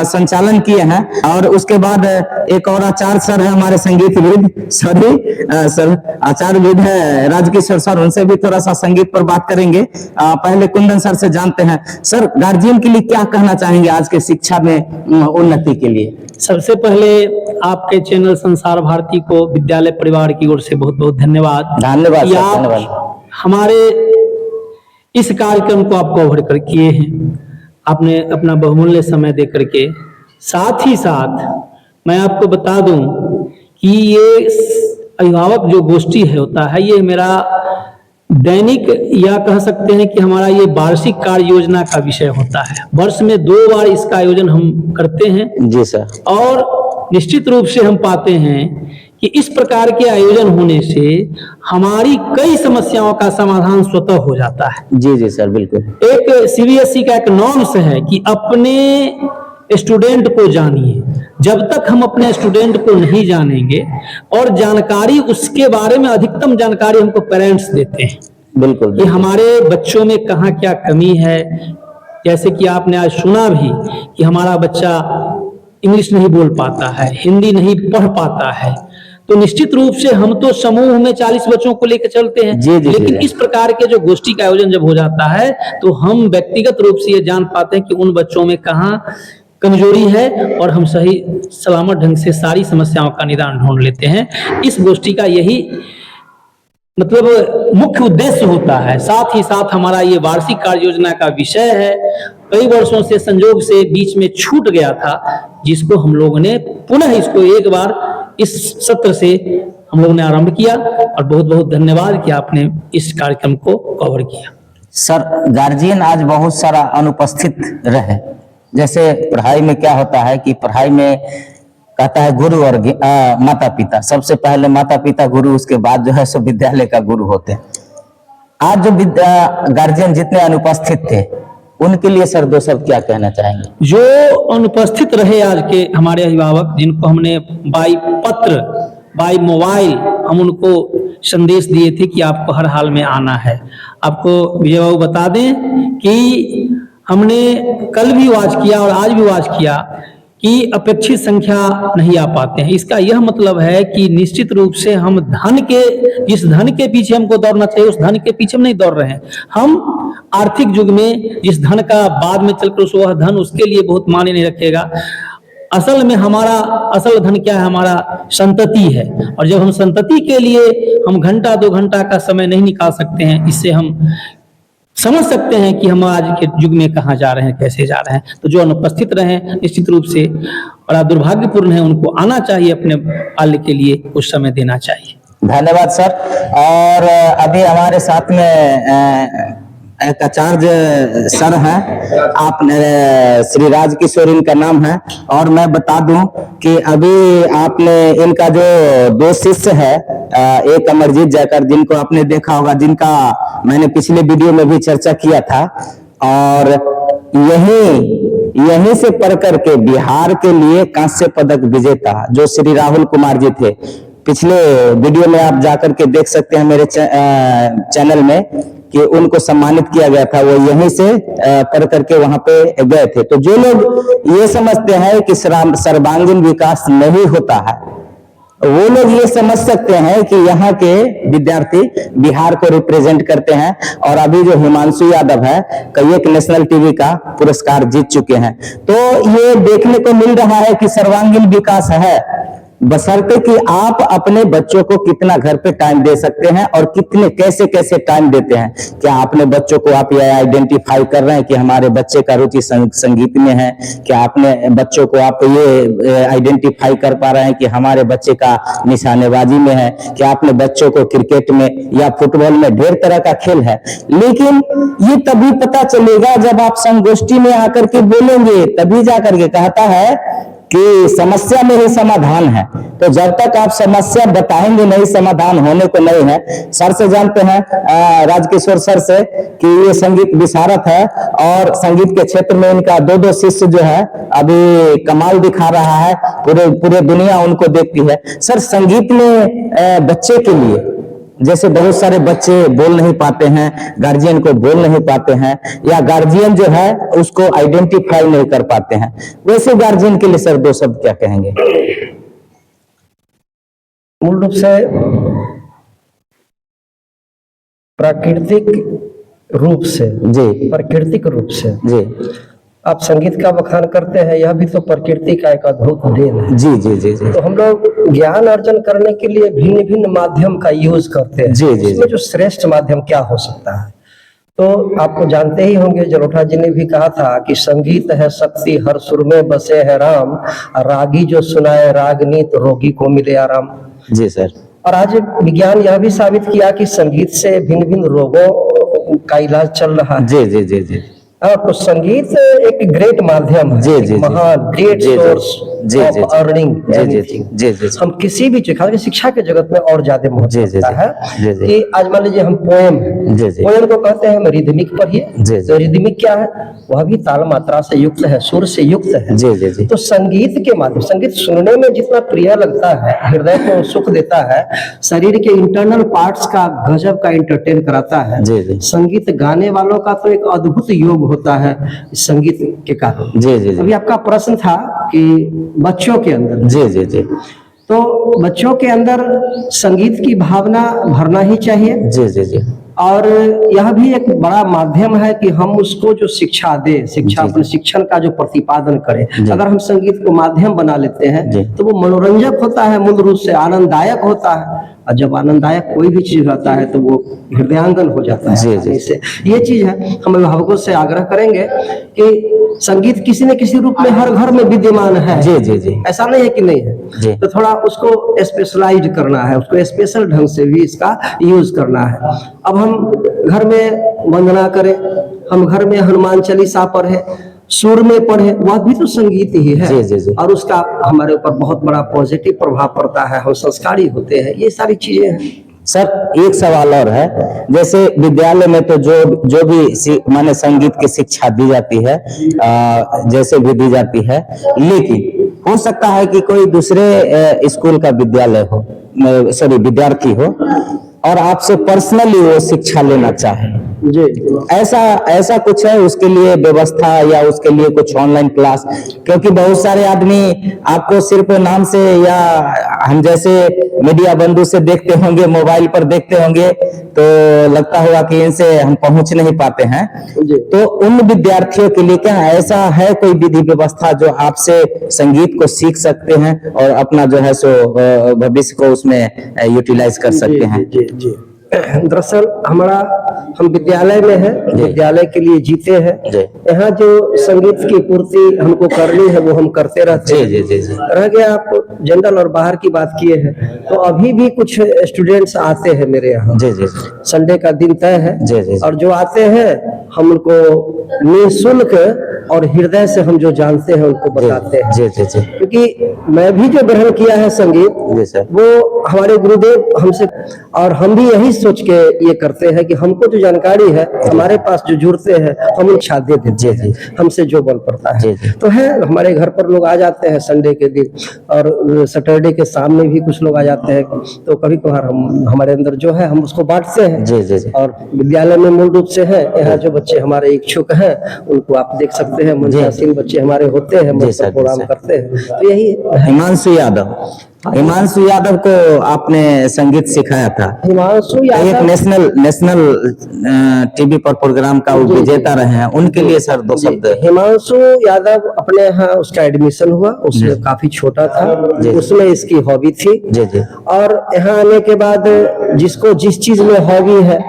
संचालन किए हैं। और उसके बाद एक और आचार्य सर है हमारे संगीतविद, सर आचार्यविद है राजकिशोर सर, उनसे भी थोड़ा सा संगीत पर बात करेंगे। पहले कुंदन सर से जानते हैं, सर गार्जियन के लिए क्या कहना चाहेंगे आज के शिक्षा में उन्नति के लिए? सबसे पहले आपके चैनल संसार भारती को विद्यालय परिवार की ओर से बहुत बहुत धन्यवाद। धन्यवाद कि सर, आप धन्यवाद। हमारे इस कार्यक्रम को आप कवर कर किए हैं, आपने अपना बहुमूल्य समय दे करके। साथ ही साथ मैं आपको बता दूं कि ये अभिभावक जो गोष्ठी है होता है, ये मेरा दैनिक या कह सकते हैं कि हमारा ये वार्षिक कार्य योजना का विषय होता है। वर्ष में 2 बार इसका आयोजन हम करते हैं। जी सर। और निश्चित रूप से हम पाते हैं कि इस प्रकार के आयोजन होने से हमारी कई समस्याओं का समाधान स्वतः हो जाता है। जी जी सर, बिल्कुल। एक सीबीएसई का एक नॉर्म्स है कि अपने स्टूडेंट को जानिए। जब तक हम अपने स्टूडेंट को नहीं जानेंगे, और जानकारी उसके बारे में अधिकतम जानकारी हमको पेरेंट्स देते हैं, बिल्कुल, कि हमारे बच्चों में कहाँ क्या कमी है। जैसे कि आपने आज सुना भी कि हमारा बच्चा इंग्लिश नहीं बोल पाता है, हिंदी नहीं पढ़ पाता है, तो निश्चित रूप से हम तो समूह में 40 बच्चों को लेकर चलते हैं। जी, जी, लेकिन जी। इस प्रकार के जो गोष्ठी का आयोजन जब हो जाता है तो हम व्यक्तिगत रूप से ये जान पाते हैं कि उन बच्चों में कहाँ कमजोरी है, और हम सही सलामत ढंग से सारी समस्याओं का निदान ढूंढ लेते हैं। इस गोष्ठी का यही मतलब मुख्य उद्देश्य होता है। साथ ही साथ हमारा ये वार्षिक कार्य योजना का विषय है, कई वर्षों से संजोग से बीच में छूट गया था, जिसको हम लोगों ने पुनः इसको एक बार इस सत्र से हम लोगों ने आरंभ किया। और बहुत बहुत धन्यवाद कि आपने इस कार्यक्रम को कवर किया। सर गार्जियन आज बहुत सारा अनुपस्थित रहे। जैसे पढ़ाई में क्या होता है कि पढ़ाई में कहता है गुरु और माता पिता, सबसे पहले माता पिता गुरु, उसके बाद जो है सो विद्यालय का गुरु होते हैं। आज जो गार्जियन जितने अनुपस्थित थे उनके लिए सर 2 शब्द क्या कहना चाहेंगे? जो अनुपस्थित रहे आज के हमारे अभिभावक, जिनको हमने बाई पत्र बाई मोबाइल हम उनको संदेश दिए थे कि आपको हर हाल में आना है। आपको विजय बाबू बता दें कि हमने कल भी वाच किया और आज भी वाच किया कि अपेक्षित संख्या नहीं आ पाते हैं। इसका यह मतलब है कि निश्चित रूप से हम जिस धन के पीछे हमको दौड़ना चाहिए उस धन के पीछे हम नहीं दौड़ रहे हैं। हम आर्थिक युग में जिस धन का बाद में चलकर वह धन उसके लिए बहुत मायने नहीं रखेगा। असल में हमारा असल धन क्या है? हमारा संतति है। और जब हम संतति के लिए हम घंटा 2 घंटा का समय नहीं निकाल सकते हैं, इससे हम समझ सकते हैं कि हम आज के युग में कहाँ जा रहे हैं, कैसे जा रहे हैं। तो जो अनुपस्थित रहे निश्चित रूप से बड़ा दुर्भाग्यपूर्ण है, उनको आना चाहिए, अपने बाल्य के लिए कुछ समय देना चाहिए। धन्यवाद सर। और अभी हमारे साथ में एक आचार्य सर हैं, आपने श्री राजकिशोर इनका नाम है। और मैं बता दूं कि अभी आपने इनका जो 2 शिष्य है, एक अमरजीत जयकर जिनको आपने देखा होगा, जिनका मैंने पिछले वीडियो में भी चर्चा किया था, और यहीं से पढ़ करके बिहार के लिए कांस्य पदक विजेता जो श्री राहुल कुमार जी थे, पिछले वीडियो में आप जाकर के देख सकते हैं मेरे चैनल में, कि उनको सम्मानित किया गया था। वो यहीं से पढ़ करके वहां पे गए थे। तो जो लोग ये समझते हैं कि सर्वांगीण विकास नहीं होता है, वो लोग ये समझ सकते हैं कि यहाँ के विद्यार्थी बिहार को रिप्रेजेंट करते हैं। और अभी जो हिमांशु यादव है, कई एक नेशनल टीवी का पुरस्कार जीत चुके हैं। तो ये देखने को मिल रहा है कि सर्वांगीण विकास है, बशर्ते कि आप अपने बच्चों को कितना घर पे टाइम दे सकते हैं और कैसे कैसे टाइम देते हैं। क्या अपने बच्चों को आप ये आइडेंटिफाई कर रहे हैं कि हमारे बच्चे का रुचि संगीत में है? क्या अपने बच्चों को आप ये आइडेंटिफाई कर पा रहे हैं कि हमारे बच्चे का निशानेबाजी में है? क्या अपने बच्चों को क्रिकेट में या फुटबॉल में, ढेर तरह का खेल है, लेकिन ये तभी पता चलेगा जब आप संगोष्ठी में आकर के बोलेंगे, तभी जाकर के। कहता है कि समस्या में ही समाधान है। तो जब तक आप समस्या बताएंगे नहीं, समाधान होने को नहीं है। सर से जानते हैं, राजकिशोर सर से, कि ये संगीत विशारद है और संगीत के क्षेत्र में इनका 2-2 शिष्य जो है अभी कमाल दिखा रहा है, पूरे दुनिया उनको देखती है। सर, संगीत में बच्चे के लिए, जैसे बहुत सारे बच्चे बोल नहीं पाते हैं, गार्जियन को बोल नहीं पाते हैं, या गार्जियन जो है उसको आइडेंटिफाई नहीं कर पाते हैं, वैसे गार्जियन के लिए सर 2 शब्द क्या कहेंगे? मूल रूप से प्राकृतिक रूप से जी आप संगीत का बखान करते हैं, यह भी तो प्रकृति का एक अद्भुत देन है। जी जी जी जी तो हम लोग ज्ञान अर्जन करने के लिए भिन्न भिन्न माध्यम का यूज करते हैं। जी, जी, इसमें जी। जो श्रेष्ठ माध्यम क्या हो सकता है? तो आपको जानते ही होंगे, जलोठा जी ने भी कहा था कि संगीत है शक्ति, हर सुर में बसे है राम, रागी जो सुनाए रागनी तो रोगी को मिले आराम। जी सर। और आज विज्ञान यह भी साबित किया कि संगीत से भिन्न भिन्न रोगों का इलाज चल रहा है। जी जी जी जी तो संगीत एक ग्रेट माध्यम है, जी, एक जी, जी। महान ग्रेट जी, जी। सोर्स जी, जी, ऑफ जी। अर्निंग जी, जी, एनीथिंग। जी, जी, जी। हम किसी भी चीज, खासकर शिक्षा के जगत में और ज्यादा महत्व जी, जी, होता जी। है जी, जी। कि आज मान लीजिए हम पोएम, जी, जी। पोएम को कहते हैं हम रिदमिक पढ़िए। जी, जी। तो रिदमिक क्या है? वह भी ताल मात्रा से युक्त है, सुर से युक्त है। जी, जी, जी। तो संगीत के माध्यम, संगीत सुनने में जितना प्रिय लगता है, हृदय को सुख देता है, शरीर के इंटरनल पार्ट्स का गजब का एंटरटेन कराता है। जी, जी। संगीत गाने वालों का तो एक अद्भुत योग होता है इस संगीत के कारण। जी, जी, जी। अभी आपका प्रश्न था कि बच्चों के अंदर, जी जी जी तो बच्चों के अंदर संगीत की भावना भरना ही चाहिए। जी जी जी और यह भी एक बड़ा माध्यम है कि हम उसको जो शिक्षा दे, शिक्षा जी, अपने शिक्षण का जो प्रतिपादन करें। जी। अगर हम संगीत को माध्यम बना लेते जी। हैं तो वो मनोरंजक होता है, मूल रूप से आनंददायक होता है। और जब आनंददायक कोई भी चीज होता है तो वो हृदयांगन हो जाता है। जी, जी। आसानी से ये चीज है। हम अभिभावकों से आग्रह करेंगे कि संगीत किसी न किसी रूप में हर घर में विद्यमान है। जी, जी, जी। ऐसा नहीं है कि नहीं है। जी। तो थोड़ा उसको स्पेशलाइज करना है, उसको स्पेशल ढंग से भी इसका यूज करना है। अब हम घर में वंदना करें, हम घर में हनुमान चालीसा पढ़े, सुर में पढ़े, वह भी तो संगीत ही है। जी, जी, जी। और उसका हमारे ऊपर बहुत बड़ा पॉजिटिव प्रभाव पड़ता है, हम संस्कारी होते हैं। ये सारी चीजें हैं। सर, एक सवाल और है। जैसे विद्यालय में तो जो भी माने संगीत की शिक्षा दी जाती है, जैसे भी दी जाती है, लेकिन हो सकता है कि कोई दूसरे स्कूल का विद्यालय हो, विद्यार्थी हो, और आपसे पर्सनली वो शिक्षा लेना चाहे। जी। ऐसा कुछ है उसके लिए व्यवस्था, या उसके लिए कुछ ऑनलाइन क्लास? क्योंकि बहुत सारे आदमी आपको सिर्फ नाम से, या हम जैसे मीडिया बंधु से देखते होंगे, मोबाइल पर देखते होंगे, तो लगता होगा कि इनसे हम पहुंच नहीं पाते हैं। जी। तो उन विद्यार्थियों के लिए क्या ऐसा है कोई विधि व्यवस्था जो आपसे संगीत को सीख सकते हैं और अपना जो है सो भविष्य को उसमें यूटिलाइज कर सकते हैं? जी, जी। दरअसल हम विद्यालय में हैं, जी। विद्यालय के लिए जीते हैं। जी। यहाँ जो संगीत की पूर्ति हमको करनी है वो हम करते रहते जी हैं। जी जी जी रह गया, आप जनरल और बाहर की बात किए हैं, तो अभी भी कुछ स्टूडेंट्स आते हैं मेरे यहाँ। जी जी संडे का दिन तय है। जी, जी। और जो आते हैं हम उनको निःशुल्क और हृदय से हम जो जानते हैं उनको बताते हैं। जी जी जी क्योंकि मैं भी जो ग्रहण किया है संगीत, जी सर। वो हमारे गुरुदेव हमसे, और हम भी यही सोच के ये करते हैं कि हमको जो जानकारी है, हमारे पास जो जुड़ते हैं, हम इच्छा दे देते जी, हैं, जी। हमसे जो बल पड़ता जी, है। जी। तो है, हमारे घर पर लोग आ जाते हैं संडे के दिन, और सैटरडे के शाम में भी कुछ लोग आ जाते हैं। तो कभी कभार हम, हमारे अंदर जो है, हम उसको बांटते हैं। जी, जी, जी। और विद्यालय में मूल रूप से है, यहाँ जो बच्चे हमारे इच्छुक हैं उनको आप देख सकते हैं, मुंशासीन बच्चे हमारे होते हैं, जी, मंच सर, पर जी, प्रोग्राम सर। करते हैं। तो यही है। हिमांशु यादव को आपने संगीत सिखाया था। हिमांशु एक यादव नेशनल टीवी पर प्रोग्राम का वो जी, जी। विजेता रहे हैं, उनके लिए सर 2 शब्द। हिमांशु यादव अपने यहाँ उसका एडमिशन हुआ, उसमें काफी छोटा था, जी। उसमें इसकी हॉबी थी। जी, जी। और यहाँ आने के बाद जिसको जिस चीज में हॉबी है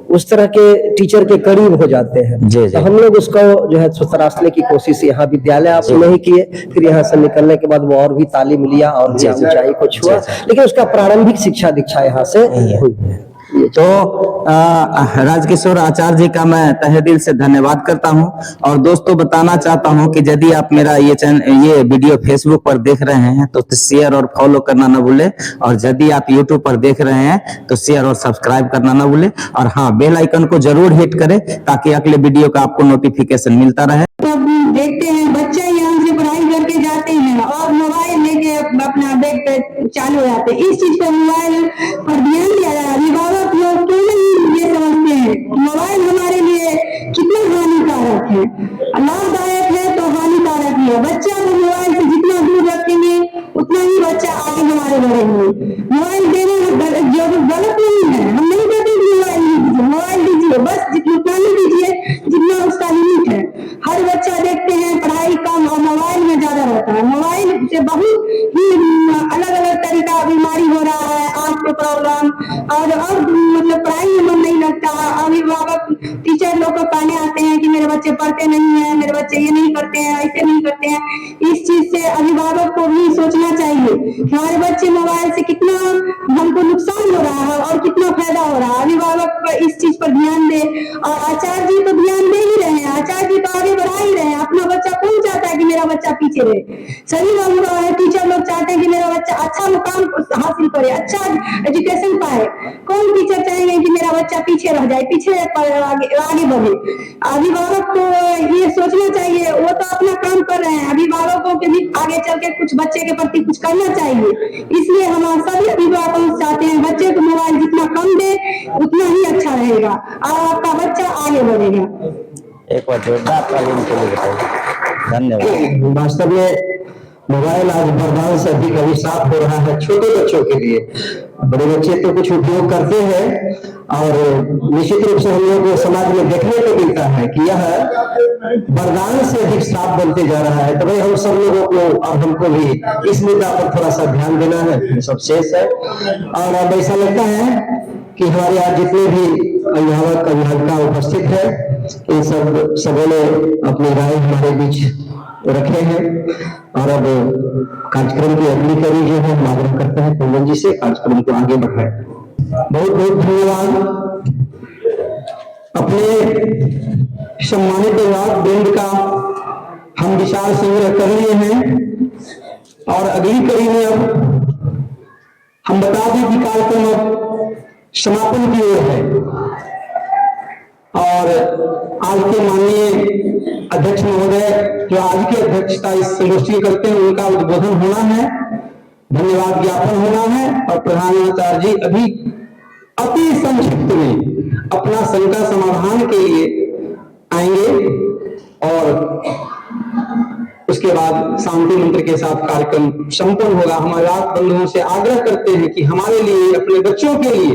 उस तरह के टीचर के करीब हो जाते हैं। जी, जी। तो हम लोग उसको जो है तराशने की कोशिश यहाँ विद्यालय आप नहीं किए, फिर यहाँ से निकलने के बाद वो और भी तालीम लिया और भी जी, जी। ऊंचाई को छुआ, जी, जी। लेकिन उसका प्रारंभिक शिक्षा दीक्षा यहाँ से हुई है। तो राजकिशोर आचार्य जी का मैं तहे दिल से धन्यवाद करता हूं। और दोस्तों बताना चाहता हूं कि यदि आप मेरा ये वीडियो फेसबुक पर देख रहे हैं तो शेयर और फॉलो करना ना भूलें, और यदि आप यूट्यूब पर देख रहे हैं तो शेयर और सब्सक्राइब करना ना भूलें, और हाँ, बेल आइकन को जरूर हिट करें ताकि अगले वीडियो का आपको नोटिफिकेशन मिलता रहे। तो देखते हैं बच्चे यहाँ से पढ़ाई करके जाते हैं और मोबाइल लेके अपना बैग पे चालू हो जाते हैं। इस चीज पर मोबाइल पर ध्यान दिया जाए। अभिभावक लोग क्यों नहीं ये समझते हैं मोबाइल हमारे लिए कितना हानिकारक है। लाभदायक है तो हानिकारक भी है। बच्चा को मोबाइल से जितना दूर रखेंगे उतना ही बच्चा आगे हमारे बढ़ेंगे। मोबाइल देना जो गलत नहीं है, हम नहीं कहते मोबाइल दीजिए, बस जितना नहीं दीजिए जितना उसका लिमिट है। हर बच्चा देखते हैं पढ़ाई कम और मोबाइल में ज्यादा रहता है। मोबाइल से बहुत ही अलग अलग तरीका बीमारी हो रहा है, आंख पे प्रॉब्लम, और अब मतलब पढ़ाई में मन नहीं लगता। अभिभावक टीचर लोग को कहने आते हैं कि मेरे बच्चे पढ़ते नहीं है, मेरे बच्चे ये नहीं करते हैं, ऐसे नहीं करते हैं। इस चीज से अभिभावक को भी सोचना चाहिए कि हमारे बच्चे मोबाइल से कितना हमको नुकसान हो रहा है और कितना फायदा हो रहा है। अभिभावक इस चीज पर ध्यान दे, और आचार्य जी तो ध्यान दे ही रहे हैं, आचार्य जी तो आगे बढ़ा ही रहे हैं। अपना बच्चा कौन चाहता है कि मेरा बच्चा पीछे रहे? सभी लोग टीचर लोग चाहते हैं कि मेरा बच्चा अच्छा मुकाम हासिल करे, अच्छा एजुकेशन पाए। कौन टीचर चाहेंगे कि मेरा बच्चा पीछे रह जाए, पीछे आगे बढ़े? अभिभावक को ये सोचना चाहिए। वो तो अपना काम कर रहे हैं, अभिभावकों के भी आगे चल के कुछ बच्चे के प्रति कुछ करना चाहिए। इसलिए हम सभी अभिभावक चाहते हैं बच्चे को मोबाइल जितना कम दे उतना ही अच्छा रहेगा और आपका बच्चा आगे बढ़ेगा। एक बार जोरदार तालीम के लिए बताइए। धन्यवाद। वास्तव में मोबाइल आज वरदान से अधिक अभिशाप हो रहा है छोटे बच्चों के लिए। बड़े बच्चे तो कुछ उपयोग करते हैं, और निश्चित रूप से हम लोग को समाज में देखने को मिलता है कि यह वरदान से अधिक श्राप बनते जा रहा है। तो भाई हम सब लोगों को और हमको भी इस मुद्दा पर थोड़ा सा ध्यान देना है, सब शेष है। और अब ऐसा लगता है कि हमारे यहाँ जितने भी अभिभावक अभिभाविका उपस्थित है, इन सबों ने अपनी राय हमारे बीच रखे हैं। और अब कार्यक्रम की अगली कड़ी जो है हम आग्रह करते हैं कुंदन जी से कार्यक्रम को आगे बढ़ाएं। बहुत बहुत धन्यवाद। अपने सम्मानित अभिभावक वृंद का हम विचार संग्रह कर लिए हैं, और अगली कड़ी में अब हम बता दें कि कार्यक्रम अब समापन की ओर है। और आज के माननीय अध्यक्ष महोदय जो आज की अध्यक्षता इस संगोष्ठी करते हैं, उनका उद्बोधन होना है, धन्यवाद ज्ञापन होना है, और प्रधानाचार्य जी अभी अति संक्षिप्त में अपना शंका समाधान के लिए आएंगे, और उसके बाद शांति मंत्र के साथ कार्यक्रम संपन्न होगा। हम अभिभावक बंधुओं से आग्रह करते हैं कि हमारे लिए, अपने बच्चों के लिए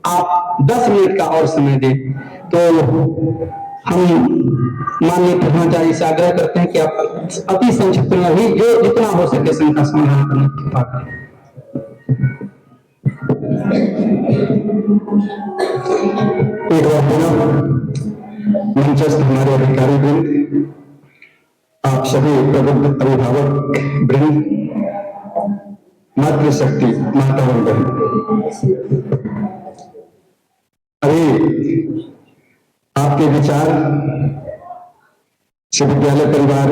आप 10 मिनट का और समय दें। तो हम माननीय प्रधानाचार्य से आग्रह करते हैं कि आप अति संक्षिप्त में भी जो जितना हो सके शंका समाधान करने की कृपा करें। एक बार पुनः मंचस्थ हमारे अधिकारी वृंद, आप सभी प्रबुद्ध अभिभावक वृंद, मातृशक्ति माता और बहन, अभी आपके विचार से विद्यालय परिवार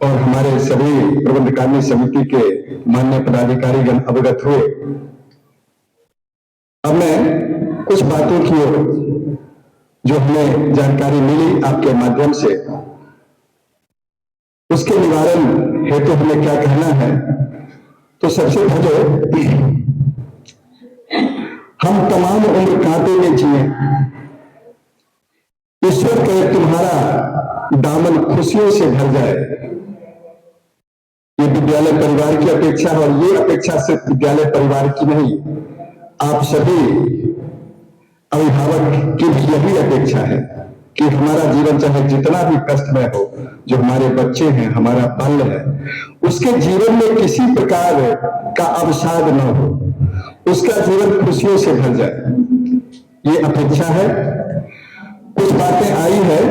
और हमारे सभी प्रबंधकारिणी समिति के माननीय पदाधिकारीगण अवगत हुए। अब मैं कुछ बातों की ओर जो हमें जानकारी मिली आपके माध्यम से, उसके निवारण हेतु हमें क्या कहना है। तो सबसे पहले हम तमाम उम्र कांटे में जिए, ईश्वर कहे तुम्हारा दामन खुशियों से भर जाए। ये विद्यालय परिवार की अपेक्षा है, और ये अपेक्षा सिर्फ विद्यालय परिवार की नहीं, आप सभी अभिभावक की भी यही अपेक्षा है कि हमारा जीवन चाहे जितना भी कष्टमय हो, जो हमारे बच्चे हैं, हमारा बाल्य है, उसके जीवन में किसी प्रकार का अवसाद न हो, उसका जीवन खुशियों से भर जाए, ये अपेक्षा है। कुछ बातें आई है,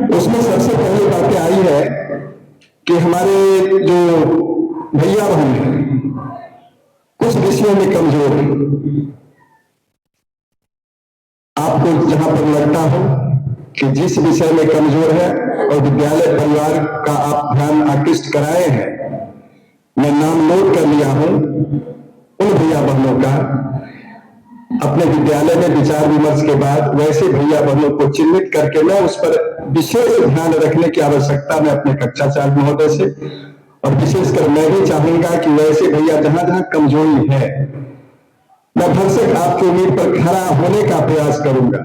उसमें सबसे पहली बातें आई है कि हमारे जो भैया बहन हैं, कुछ विषयों में कमजोर है। आपको जहां पर लगता हो कि जिस विषय में कमजोर है और विद्यालय परिवार का आप ध्यान आकृष्ट कराए हैं, मैं नाम नोट कर लिया हूं उन भैया बहनों का। अपने विद्यालय में विचार विमर्श के बाद वैसे भैया बहनों को चिन्हित करके मैं उस पर विशेष ध्यान रखने की आवश्यकता में अपने कक्षाचार्य महोदय से, और विशेषकर मैं भी चाहूंगा कि वैसे भैया जहां जहां कमजोरी है मैं भरसक आपकी उम्मीद पर खरा होने का प्रयास करूंगा।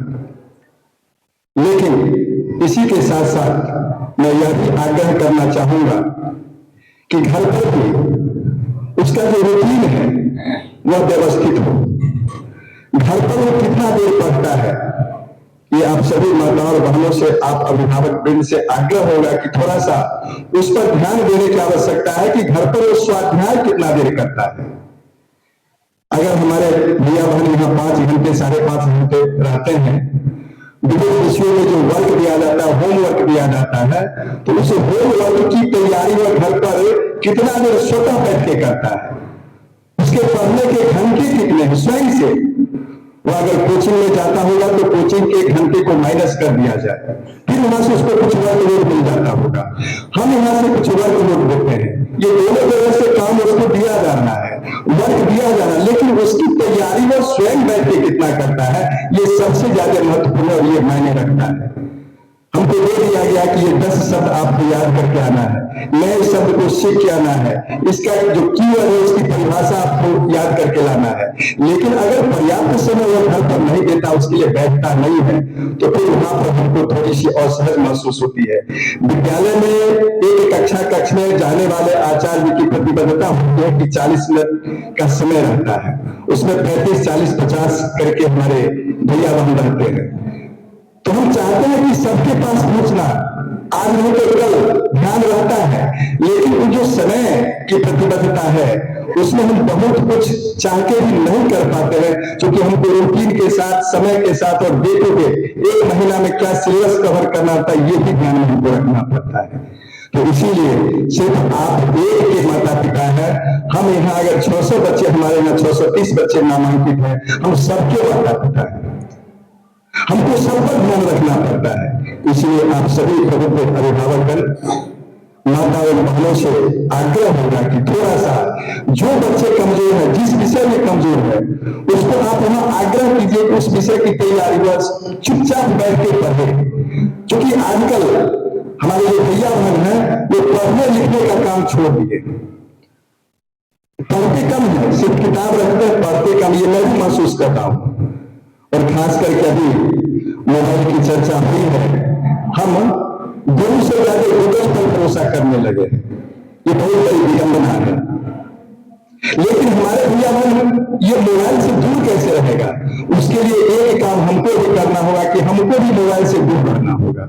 लेकिन इसी के साथ साथ मैं यह भी आग्रह करना चाहूंगा कि घर पर भी उसका जो रूटीन है वह व्यवस्थित हो। घर पर वो कितना देर पढ़ता है, ये आप सभी माताओं और बहनों से, आप अभिभावक वृंद से आग्रह होगा कि थोड़ा सा उस पर ध्यान देने की आवश्यकता है कि घर पर वो स्वाध्याय कितना देर करता है। अगर हमारे भैया बहन यहाँ 5 घंटे 5.5 घंटे रहते हैं, विभिन्न विषयों में जो वर्क दिया जाता है, होमवर्क दिया जाता है, तो उस होमवर्क की तैयारी वह घर पर कितना देर स्वतः बैठ के करता है, उसके पढ़ने के घंटे कितने हैं स्वयं से। वो अगर कोचिंग में जाता होगा तो कोचिंग के घंटे को माइनस कर दिया जाए, फिर वहां से उसको कुछ वर्कलोड मिल जाता होगा, हम यहाँ से कुछ वर्कलोड देते हैं। ये दोनों तरह से काम उसको दिया जाना है, वर्क दिया जाना, लेकिन उसकी तैयारी वो स्वयं बैठ के कितना करता है, ये सबसे ज्यादा महत्वपूर्ण और ये मायने रखता है। हमको दे दिया गया कि ये 10 शब्द आपको याद करके आना है, नए शब्द को सीख के आना है, इसका जो कीवर्ड है उसकी परिभाषा आपको याद करके लाना है। लेकिन अगर पर्याप्त समय वो घर पर नहीं देता, उसके लिए बैठता नहीं है, तो फिर वहां पर हमको थोड़ी सी असहज महसूस होती है। विद्यालय में एक कक्ष में जाने वाले आचार्य की प्रतिबद्धता होती है कि 40 मिनट का समय रहता है, उसमें 35, 40, 50 करके हमारे भैया बहन रहते हैं। तो हम चाहते हैं कि सबके पास पहुंचना, आज नहीं तो कल ध्यान रहता है, लेकिन वो जो समय की प्रतिबद्धता है उसमें हम बहुत कुछ चाह के भी नहीं कर पाते हैं, क्योंकि हमको रूटीन के साथ, समय के साथ और देखोगे 1 महीना में क्या सिलेबस कवर करना होता है, ये भी ध्यान में हमको रखना पड़ता है। तो इसीलिए सिर्फ आप एक के माता पिता है, हम यहाँ अगर 600 बच्चे, हमारे यहाँ 630 बच्चे नामांकित हैं, हम सबके माता पिता है, हमको सब पर ध्यान रखना पड़ता है। इसलिए आप सभी प्रबुद्ध अभिभावकगण, माता और बहनों से आग्रह होगा कि थोड़ा सा जो बच्चे कमजोर है, जिस विषय में कमजोर है, उसको आप वहां आग्रह कीजिए कि उस विषय की तैयारी बस चुपचाप बैठ के पढ़े। क्योंकि आजकल हमारे जो भैया बहन है वो पढ़ने लिखने का काम छोड़ दिए, पढ़ते कम है, सिर्फ किताब रखते हैं, पढ़ते कम। ये मैं भी महसूस करता हूं, और खास करके अभी मोबाइल की चर्चा हुई है, हम गुरु से ज्यादा गूगल पर भरोसा करने लगे, ये बहुत बड़ी विडंबना है। लेकिन हमारे भैया बहन ये मोबाइल से दूर कैसे रहेगा, उसके लिए एक काम हमको भी करना होगा कि हमको भी मोबाइल से दूर रहना होगा।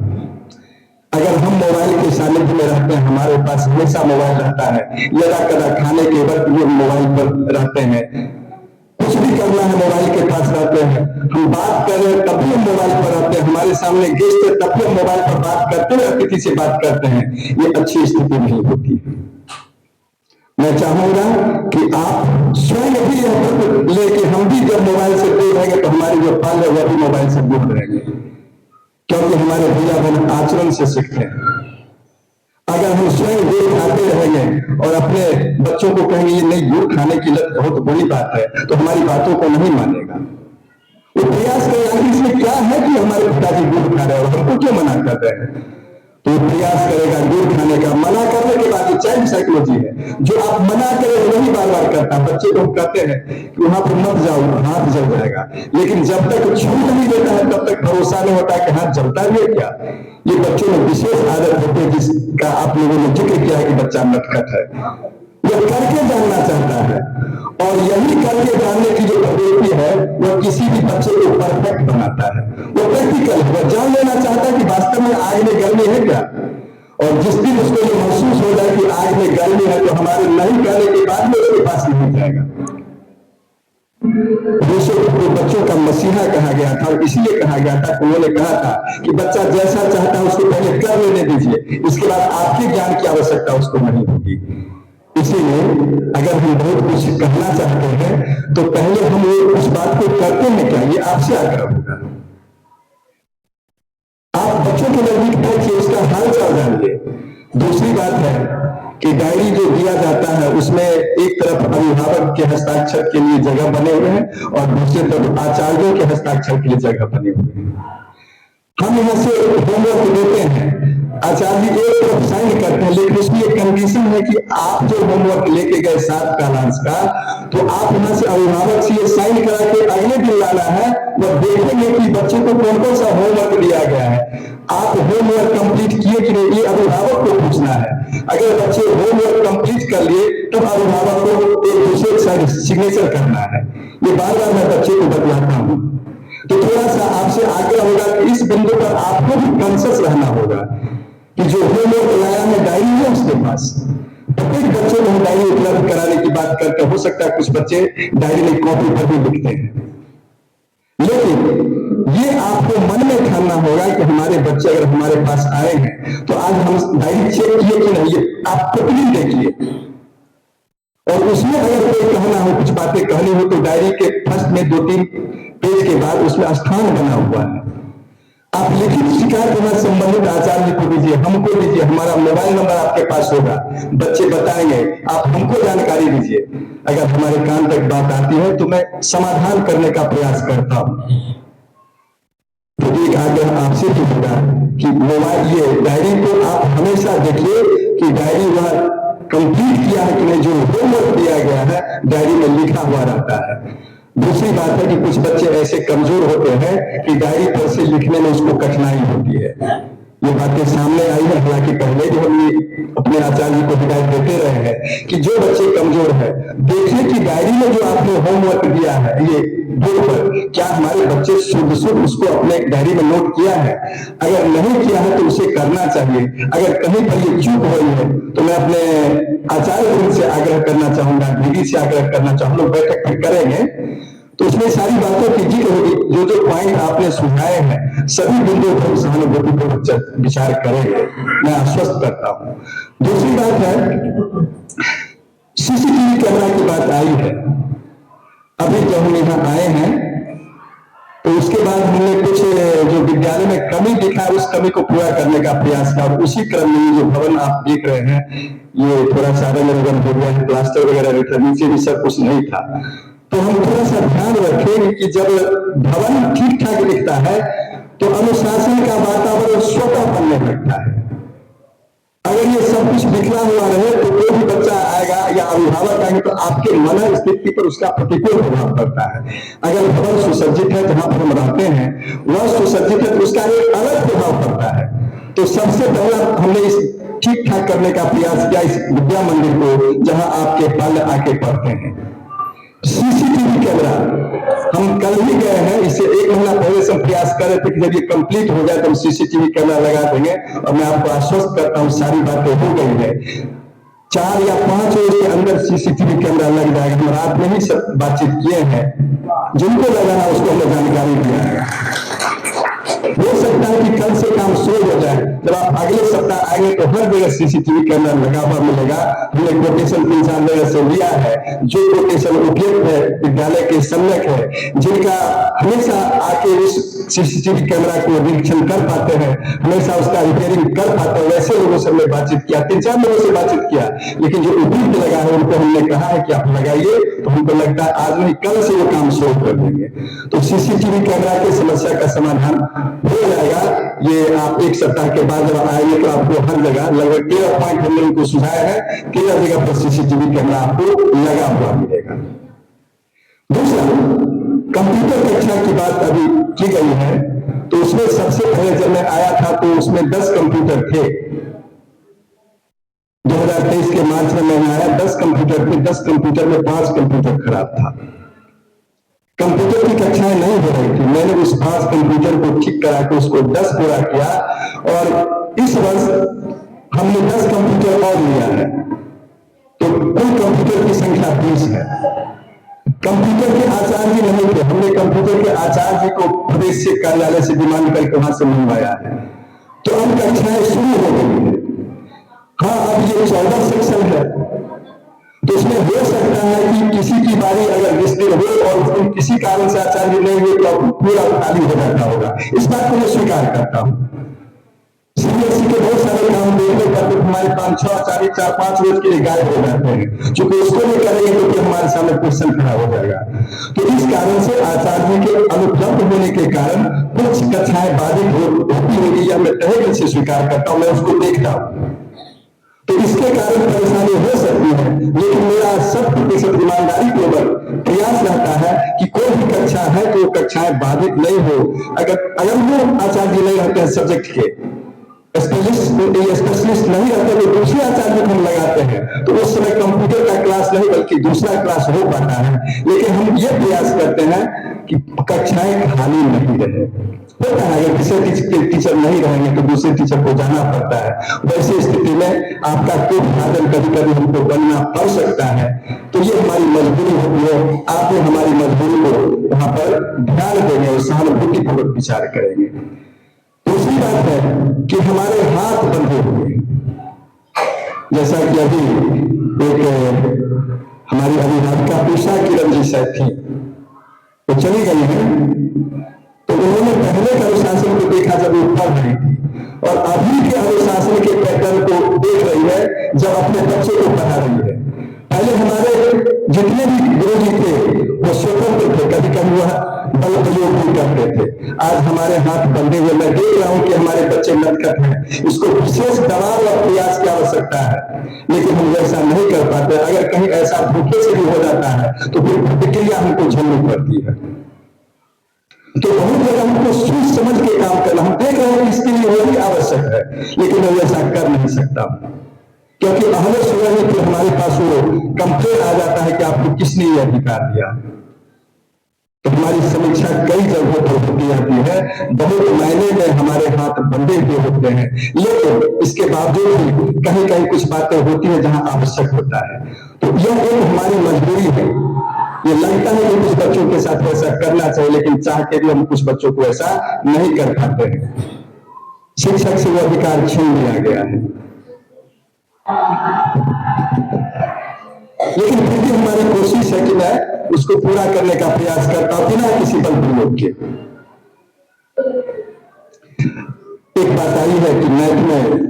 अगर हम मोबाइल के सानिध्य में रहते हैं, हमारे पास हमेशा मोबाइल रहता है, यदा कदा खाने के वक्त भी मोबाइल पर रहते हैं, कुछ भी करना है मोबाइल के पास रहते हैं, हम बात कर रहे हैं तब भी हम मोबाइल पर रहते हैं, हमारे सामने गेस्ट है तब भी हम मोबाइल पर बात करते हैं, अतिथि से बात करते हैं, ये अच्छी स्थिति नहीं होती है। मैं चाहूंगा कि आप स्वयं भी यह लेके हम भी जब मोबाइल से दूर रहेंगे तो हमारी जो पल है वह भी मोबाइल से दूर रहेंगे, क्योंकि हमारे भैया बहन आचरण से सीखते हैं। अगर हम स्वयं गुड़ खाते रहेंगे और अपने बच्चों को कहेंगे ये नहीं, गुड़ खाने की लत बहुत बुरी बात है, तो हमारी बातों को नहीं मानेगा। वो प्रयास करेगा कि इसमें क्या है कि हमारे पिताजी गुड़ खा रहे हैं और हमको क्यों मना कर रहे हैं, तो प्रयास करेगा गुड़ खाने का। मना करने के बाद चाइल्ड साइकोलॉजी है, जो आप मना करें वही बार बार करता है। बच्चे को हम कहते हैं कि वहां पर मत जाओ, हाथ जल जाएगा, लेकिन जब तक छूट नहीं देता है तब तक भरोसा नहीं होता कि हाथ जलता भी है क्या। ये बच्चों में विशेष आदत होती है जिसका आप लोगों ने जिक्र किया है कि बच्चा नटखट है, वो करके जानना चाहता है, और यही करके जानने की जो प्रवृत्ति है वह किसी भी बच्चे को परफेक्ट बनाता है। वो प्रैक्टिकल है, वह जान लेना चाहता है कि वास्तव में आग में गर्मी है क्या, और जिस दिन उसको ये महसूस हो जाए कि आग में गर्मी है तो हमारे नहीं करने के बाद में उसके पास नहीं जाएगा। को बच्चों का मसीहा कहा गया था, और इसलिए कहा गया था, उन्होंने कहा था कि बच्चा जैसा चाहता है उसको पहले कर लेने दीजिए, इसके बाद आपके ज्ञान की आवश्यकता उसको नहीं होगी। इसीलिए अगर हम बहुत कुछ कहना चाहते हैं तो पहले हम ये उस बात को करते हैं क्या, ये आपसे आग्रह होगा। आप बच्चों के नजदीक बैठिए, उसका हाल चाल जानिए। दूसरी बात है कि डायरी जो दिया जाता है उसमें एक तरफ अभिभावक के हस्ताक्षर के लिए जगह बने हुए हैं और दूसरी तरफ आचार्यों के हस्ताक्षर के लिए जगह बने हुए हैं। हम यहाँ से होमवर्क देते हैं, आचार्य जी एक तरफ साइन करते हैं, लेकिन उसमें एक कंडीशन है कि आप जो होमवर्क लेके गए 7 कालांश का, तो आप यहाँ से अभिभावक से ये साइन करा के अगले दिन लाना है। वह देखेंगे कि बच्चे को कौन कौन सा होमवर्क दिया गया है, आप होमवर्क कंप्लीट किए कि नहीं, ये अभिभावक को पूछना है। अगर बच्चे होमवर्क कंप्लीट कर लिए तब अभिभावक को एक दूसरे के साथ सिग्नेचर करना है। ये बार बार मैं बच्चे को बतलाता हूँ। तो थोड़ा सा आपसे आग्रह होगा कि इस बिंदु पर आपको भी कॉन्शियस रहना होगा कि जो होमवर्क लाया है डायरी है उसके पास। प्रत्येक बच्चे को डायरी उपलब्ध कराने की बात करते, हो सकता है कुछ बच्चे डायरी में कॉपी पर भी लिखते हैं, लेकिन ये आपको मन में ठानना होगा कि हमारे बच्चे अगर हमारे पास आए हैं तो आज हम डायरी चेक किए कि नहीं, ये आप खुद भी देखिए। और उसमें अगर कोई कहना हो, कुछ बातें कहनी हो, तो डायरी के फर्स्ट में 2-3 पेज के बाद उसमें स्थान बना हुआ है। आप लिखित शिकायत करना संबंधित आचार्य जी को दीजिए, हमको दीजिए, हमारा मोबाइल नंबर आपके पास होगा, बच्चे बताएंगे, आप हमको जानकारी दीजिए। अगर हमारे कान तक बात आती है तो मैं समाधान करने का प्रयास करता हूं। तो एक आग्रह आपसे भी होगा कि मोबाइल ये डायरी को आप हमेशा देखिए कि डायरी वह कंप्लीट किया है कि नहीं, जो होमवर्क दिया गया है डायरी में लिखा हुआ रहता है। दूसरी बात है कि कुछ बच्चे ऐसे कमजोर होते हैं कि डायरी पर से लिखने में उसको कठिनाई होती है। ये बातें सामने आई है, हालांकि पहले भी हम ये अपने आचार्य को हिदायत देते रहे हैं कि जो बच्चे कमजोर है देखिए कि डायरी में जो आपने होमवर्क दिया है ये बोर्ड पर, क्या हमारे बच्चे शुद्ध उसको अपने डायरी में नोट किया है। अगर नहीं किया है तो उसे करना चाहिए। अगर कहीं पर ये चूक हो रही है तो मैं अपने आचार्य से आग्रह करना चाहूंगा, दीदी से आग्रह करना चाहूंगा, लोग बैठक में करेंगे तो उसमें सारी बातों की जिक्र होगी। जो जो पॉइंट आपने सुझाए हैं सभी बिंदुओं पर सहानुभूति को विचार करेंगे, मैं आश्वस्त करता हूं। दूसरी बात है, सीसीटीवी कैमरा की बात आई है। अभी जब हम यहाँ आए हैं तो उसके बाद हमने कुछ जो विद्यालय में कमी दिखा उस कमी को पूरा करने का प्रयास किया, और उसी क्रम में जो भवन आप देख रहे हैं ये थोड़ा सा रंग हो गया है, प्लास्टर वगैरह नहीं था, नीचे भी सब कुछ नहीं था। तो हम थोड़ा सा ध्यान रखें कि जब भवन ठीक ठाक दिखता है तो अनुशासन का वातावरण स्वतः बनने लगता है। अगर ये सब कुछ बिखरा हुआ रहे तो कोई भी बच्चा आएगा या अभिभावक आएंगे तो आपके मन स्थिति पर उसका प्रतिकूल प्रभाव पड़ता है। अगर भवन सुसज्जित है, जहां पर हम रहते हैं वह सुसज्जित है तो उसका एक अलग प्रभाव पड़ता है। तो सबसे पहला हमने इस ठीक ठाक करने का प्रयास किया इस विद्या मंदिर को, जहां आपके बाल आके पढ़ते हैं। सीसीटीवी कैमरा हम कल ही गए हैं, इससे 1 महीना पहले से प्रयास कर रहे थे कि जब ये कंप्लीट हो जाए तो हम सीसीटीवी कैमरा लगा देंगे, और मैं आपको आश्वस्त करता हूं सारी बातें हो गई है। 4 या 5 रोज के अंदर सीसीटीवी कैमरा लग जाएगा। हम रात में ही सब बातचीत किए हैं, जिनको लगाना उसको हमने जानकारी दिया है। हो सकता है कि कल से काम शुरू हो जाए। जब आप अगले सप्ताह आएंगे तो हर जगह सीसीटीवी कैमरा लगा हुआ मिलेगा। हमने कोटेशन 3-4 जगह से लिया है, जो कोटेशन उपयुक्त है, विद्यालय के सम्यक है, जिनका हमेशा आके उस सीसीटीवी कैमरा को निरीक्षण कर पाते हैं, हमेशा उसका रिपेयरिंग कर पाते हैं, वैसे लोगों से हमने बातचीत किया, 3-4 लोगों से बातचीत किया। लेकिन जो उपयुक्त लगा है उनको हमने कहा है कि आप लगाइए, तो हमको लगता है आज नहीं कल से वो काम शुरू कर देंगे। तो सीसीटीवी कैमरा की समस्या का समाधान हो जाएगा। ये आप 1 सप्ताह के बाद जब आएंगे तो आपको हर जगह लगभग 13 पॉइंट हमने उनको सुझाया है, 13 जगह पर सीसीटीवी कैमरा आपको लगा हुआ मिलेगा। दूसरा, कंप्यूटर कक्षा की बात अभी की गई है, तो उसमें सबसे पहले जब मैं आया था तो उसमें 10 कंप्यूटर थे। 2023 के मार्च में मैं आया, 10 कंप्यूटर थे, 10 कंप्यूटर में 5 कंप्यूटर खराब था। कंप्यूटर की कक्षाएं नहीं हो रही थी। मैंने उस 5 कंप्यूटर को ठीक करा के उसको 10 पूरा किया, और इस वर्ष हमने 10 कंप्यूटर और लिया है, तो कुल कंप्यूटर की संख्या 20 है। कंप्यूटर के आचार्य नहीं थे, हमने कंप्यूटर के आचार्य को प्रदेश से कार्यालय से डिमांड करके वहां से मंगवाया है। तो अब कक्षाएं शुरू हो गई है। हाँ, अब ये 14 सेक्शन है, तो उसमें हो सकता है कि किसी की बारी अगर 20 दिन हो और उस दिन किसी कारण से आचार्य नहीं हुए तो पूरा खाली हो जाता होगा। इस बात को मैं स्वीकार करता हूँ। सीबीएसई के बहुत सारे काम देखने पर तो हमारे 5-6 आचार्य 4-5 रोज के लिए गायब हो जाते हैं, क्योंकि उसको नहीं करेंगे तो फिर हमारे सामने क्वेश्चन खड़ा हो जाएगा। तो इस कारण से आचार्य के अनुपलब्ध होने के कारण कुछ कक्षाएं बाधित होती होगी, यह मैं तहे दिल से स्वीकार करता हूँ, मैं उसको देखता हूँ। तो इसके कारण परेशानी हो सकती है, लेकिन मेरा 100% ईमानदारी पूर्वक प्रयास रहता है कि कोई भी कक्षा है तो कक्षाएं बाधित नहीं हो। अगर वो आचार्य नहीं रहते हैं सब्जेक्ट के स्पेशलिस्ट नहीं रहते तो दूसरे आचार्य को हम लगाते हैं, तो उस समय कंप्यूटर का क्लास नहीं बल्कि दूसरा क्लास हो पाता है। लेकिन हम ये प्रयास करते हैं कि कक्षाएं खाली नहीं रहे। होता है अगर किसी टीचर नहीं रहेंगे तो दूसरे टीचर को जाना पड़ता है, वैसी स्थिति में आपका कोई साधन कभी कभी हमको बनना पड़ सकता है। तो ये हमारी मजबूरी होती है। आप हमारी मजबूरी को वहां पर ध्यान देंगे और सहानुभूतिपूर्वक विचार करेंगे। दूसरी बात है कि हमारे हाथ बंधे हुए, जैसा कि अभी एक हमारी अभिभाविका उषा किरण जी साहब थी, तो चली गई है, तो उन्होंने पहले के अनुशासन को देखा जब वो पढ़ रही थी, और अभी के अनुशासन के पैटर्न को देख रही है जब अपने बच्चे को पढ़ा रही है। पहले हमारे जितने भी गुरुजी थे वो स्वतंत्र थे, कभी कभी वह बल प्रयोग भी करते थे। आज हमारे हाथ बंधे हुए, मैं देख रहा हूं कि हमारे बच्चे नटखट हैं, इसको विशेष दबाव और प्रयास की आवश्यकता है, लेकिन हम ऐसा नहीं कर पाते। अगर कहीं ऐसा धोखे से भी हो जाता है तो फिर प्रतिक्रिया हमको झेलनी पड़ती है। तो बहुत जगह हमको सोच समझ के काम करना, हम देख रहे हैं इसके लिए वो भी आवश्यक है, लेकिन मैं ऐसा कर नहीं सकता, क्योंकि अहले सुबह में फिर हमारे पास वो कंप्लेन आ जाता है कि आपको किसने ये अधिकार दिया। तो हमारी समीक्षा कई जगहों पर होती जाती है, बहुत मायने में हमारे हाथ बंधे हुए होते हैं, लेकिन इसके बावजूद भी कहीं कहीं कुछ बातें होती है जहां आवश्यक होता है। तो यह एक हमारी मजबूरी है। ये लगता है कि कुछ बच्चों के साथ ऐसा करना चाहिए, लेकिन चाह के भी हम कुछ बच्चों को ऐसा नहीं कर पाते हैं। शिक्षक से वो अधिकार छीन लिया गया है, लेकिन फिर भी हमारी कोशिश है कि मैं उसको पूरा करने का प्रयास करता हूं बिना किसी बल प्रयोग के। एक बात आई है कि नेट में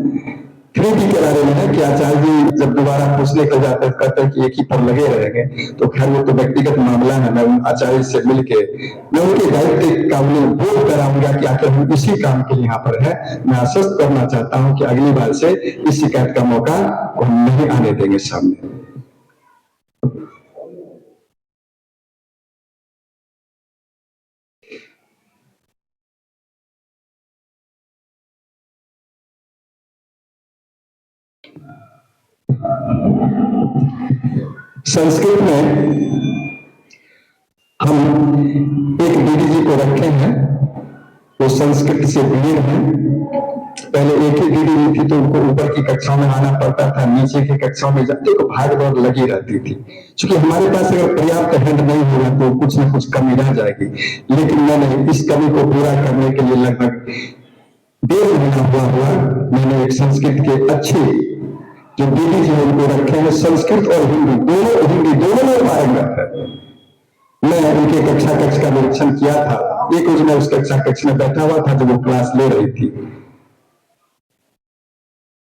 3D के बारे में है कि आचार्य जी जब दोबारा पूछने के जाते हैं कहते हैं कि एक ही पर लगे रहेंगे, तो खैर वो तो व्यक्तिगत मामला है। मैं आचार्य से मिलके मैं उनके दायित्व का उन्हें बोध कराऊंगा कि आखिर हम इसी काम के लिए यहाँ पर है। मैं आश्वस्त करना चाहता हूँ कि अगली बार से इस शिकायत का मौका को हम नहीं आने देंगे सामने। संस्कृत में हम एक दीदी जी को रखे हैं, वो संस्कृत से बीएड हैं। पहले एक ही दीदी हुई थी तो उनको ऊपर की कक्षाओं में आना पड़ता था, नीचे की कक्षाओं में जाते को भाग दौड़ लगी रहती थी। क्योंकि हमारे पास अगर पर्याप्त हैंड नहीं होगा तो कुछ न कुछ कमी रह जाएगी। लेकिन मैंने इस कमी को पूरा करने के लिए लगभग 1.5 महीना हुआ मैंने एक संस्कृत के अच्छे जो दीदी जी उनको रखे हैं, संस्कृत और हिंदी दोनों में पारंगत है। मैं उनके कक्षा कक्ष का निरीक्षण किया था। एक रोज मैं उस कक्षा कक्ष में बैठा हुआ था जब वो क्लास ले रही थी,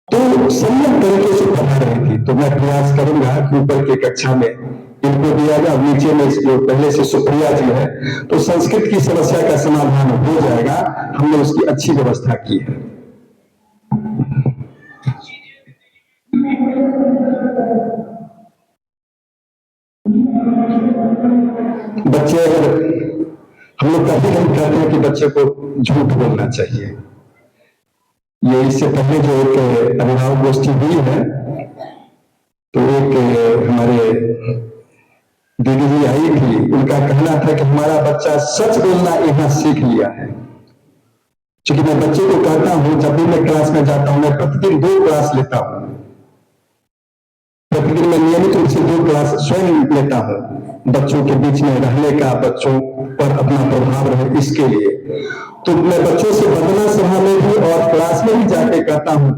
तो संयम तरीके से पढ़ा रही थी। तो मैं प्रयास करूंगा कि ऊपर के कक्षा में इनको दिया जाए, नीचे में जो पहले से सुप्रिया जी है, तो संस्कृत की समस्या का समाधान हो जाएगा। हमने उसकी अच्छी व्यवस्था की है। बच्चे अगर हम लोग कभी नहीं कहते हैं कि बच्चे को झूठ बोलना चाहिए। ये इससे पहले जो एक अभिभावक गोष्ठी हुई है, तो एक हमारे दीदी जी आई थी, उनका कहना था कि हमारा बच्चा सच बोलना यहाँ सीख लिया है। क्योंकि मैं बच्चे को कहता हूँ जब भी मैं क्लास में जाता हूँ, मैं प्रतिदिन 2 क्लास लेता हूँ, प्रतिदिन मैं नियमित रूप से 2 क्लास स्वयं लेता हूँ, बच्चों के बीच में रहने का, बच्चों पर अपना प्रभाव रहे इसके लिए। तो मैं बच्चों से वंदना सभा में भी और क्लास में भी जाके कहता हूँ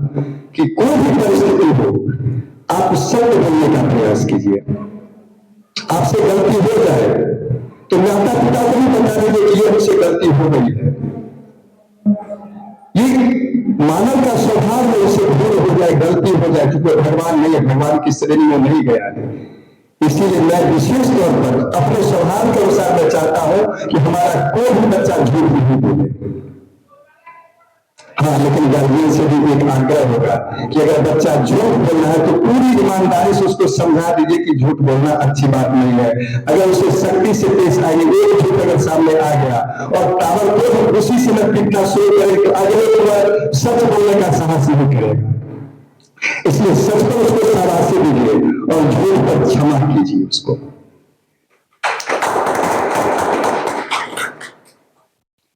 कि कोई भी परिस्थिति हो, आप सत्य बोलने का प्रयास कीजिए। आपसे गलती हो जाए तो माता पिता को भी बता दीजिए कि ये हमसे गलती हो गई है। ये मानव का स्वभाव में उसे भूल हो जाए, गलती हो जाए, क्योंकि भगवान नहीं है, भगवान की श्रेणी में नहीं गया है। इसीलिए मैं विशेष तौर पर अपने स्वभाव के अनुसार मैं चाहता हूं कि हमारा कोई भी बच्चा झूठ नहीं बोले। हाँ, लेकिन गार्जियन से भी एक आग्रह होगा कि अगर बच्चा झूठ बोल रहा है तो पूरी ईमानदारी से उसको समझा दीजिए कि झूठ बोलना अच्छी बात नहीं है। अगर उसे सख्ती से पेश आएगी, एक झूठ अगर सामने आ गया और टावर को उसी समय पीटना शुरू करे तो अगले बार सच बोलने का साहस नहीं करेगा। इसलिए सच पर उसको शाबाशी दीजिए और झूठ पर क्षमा कीजिए उसको।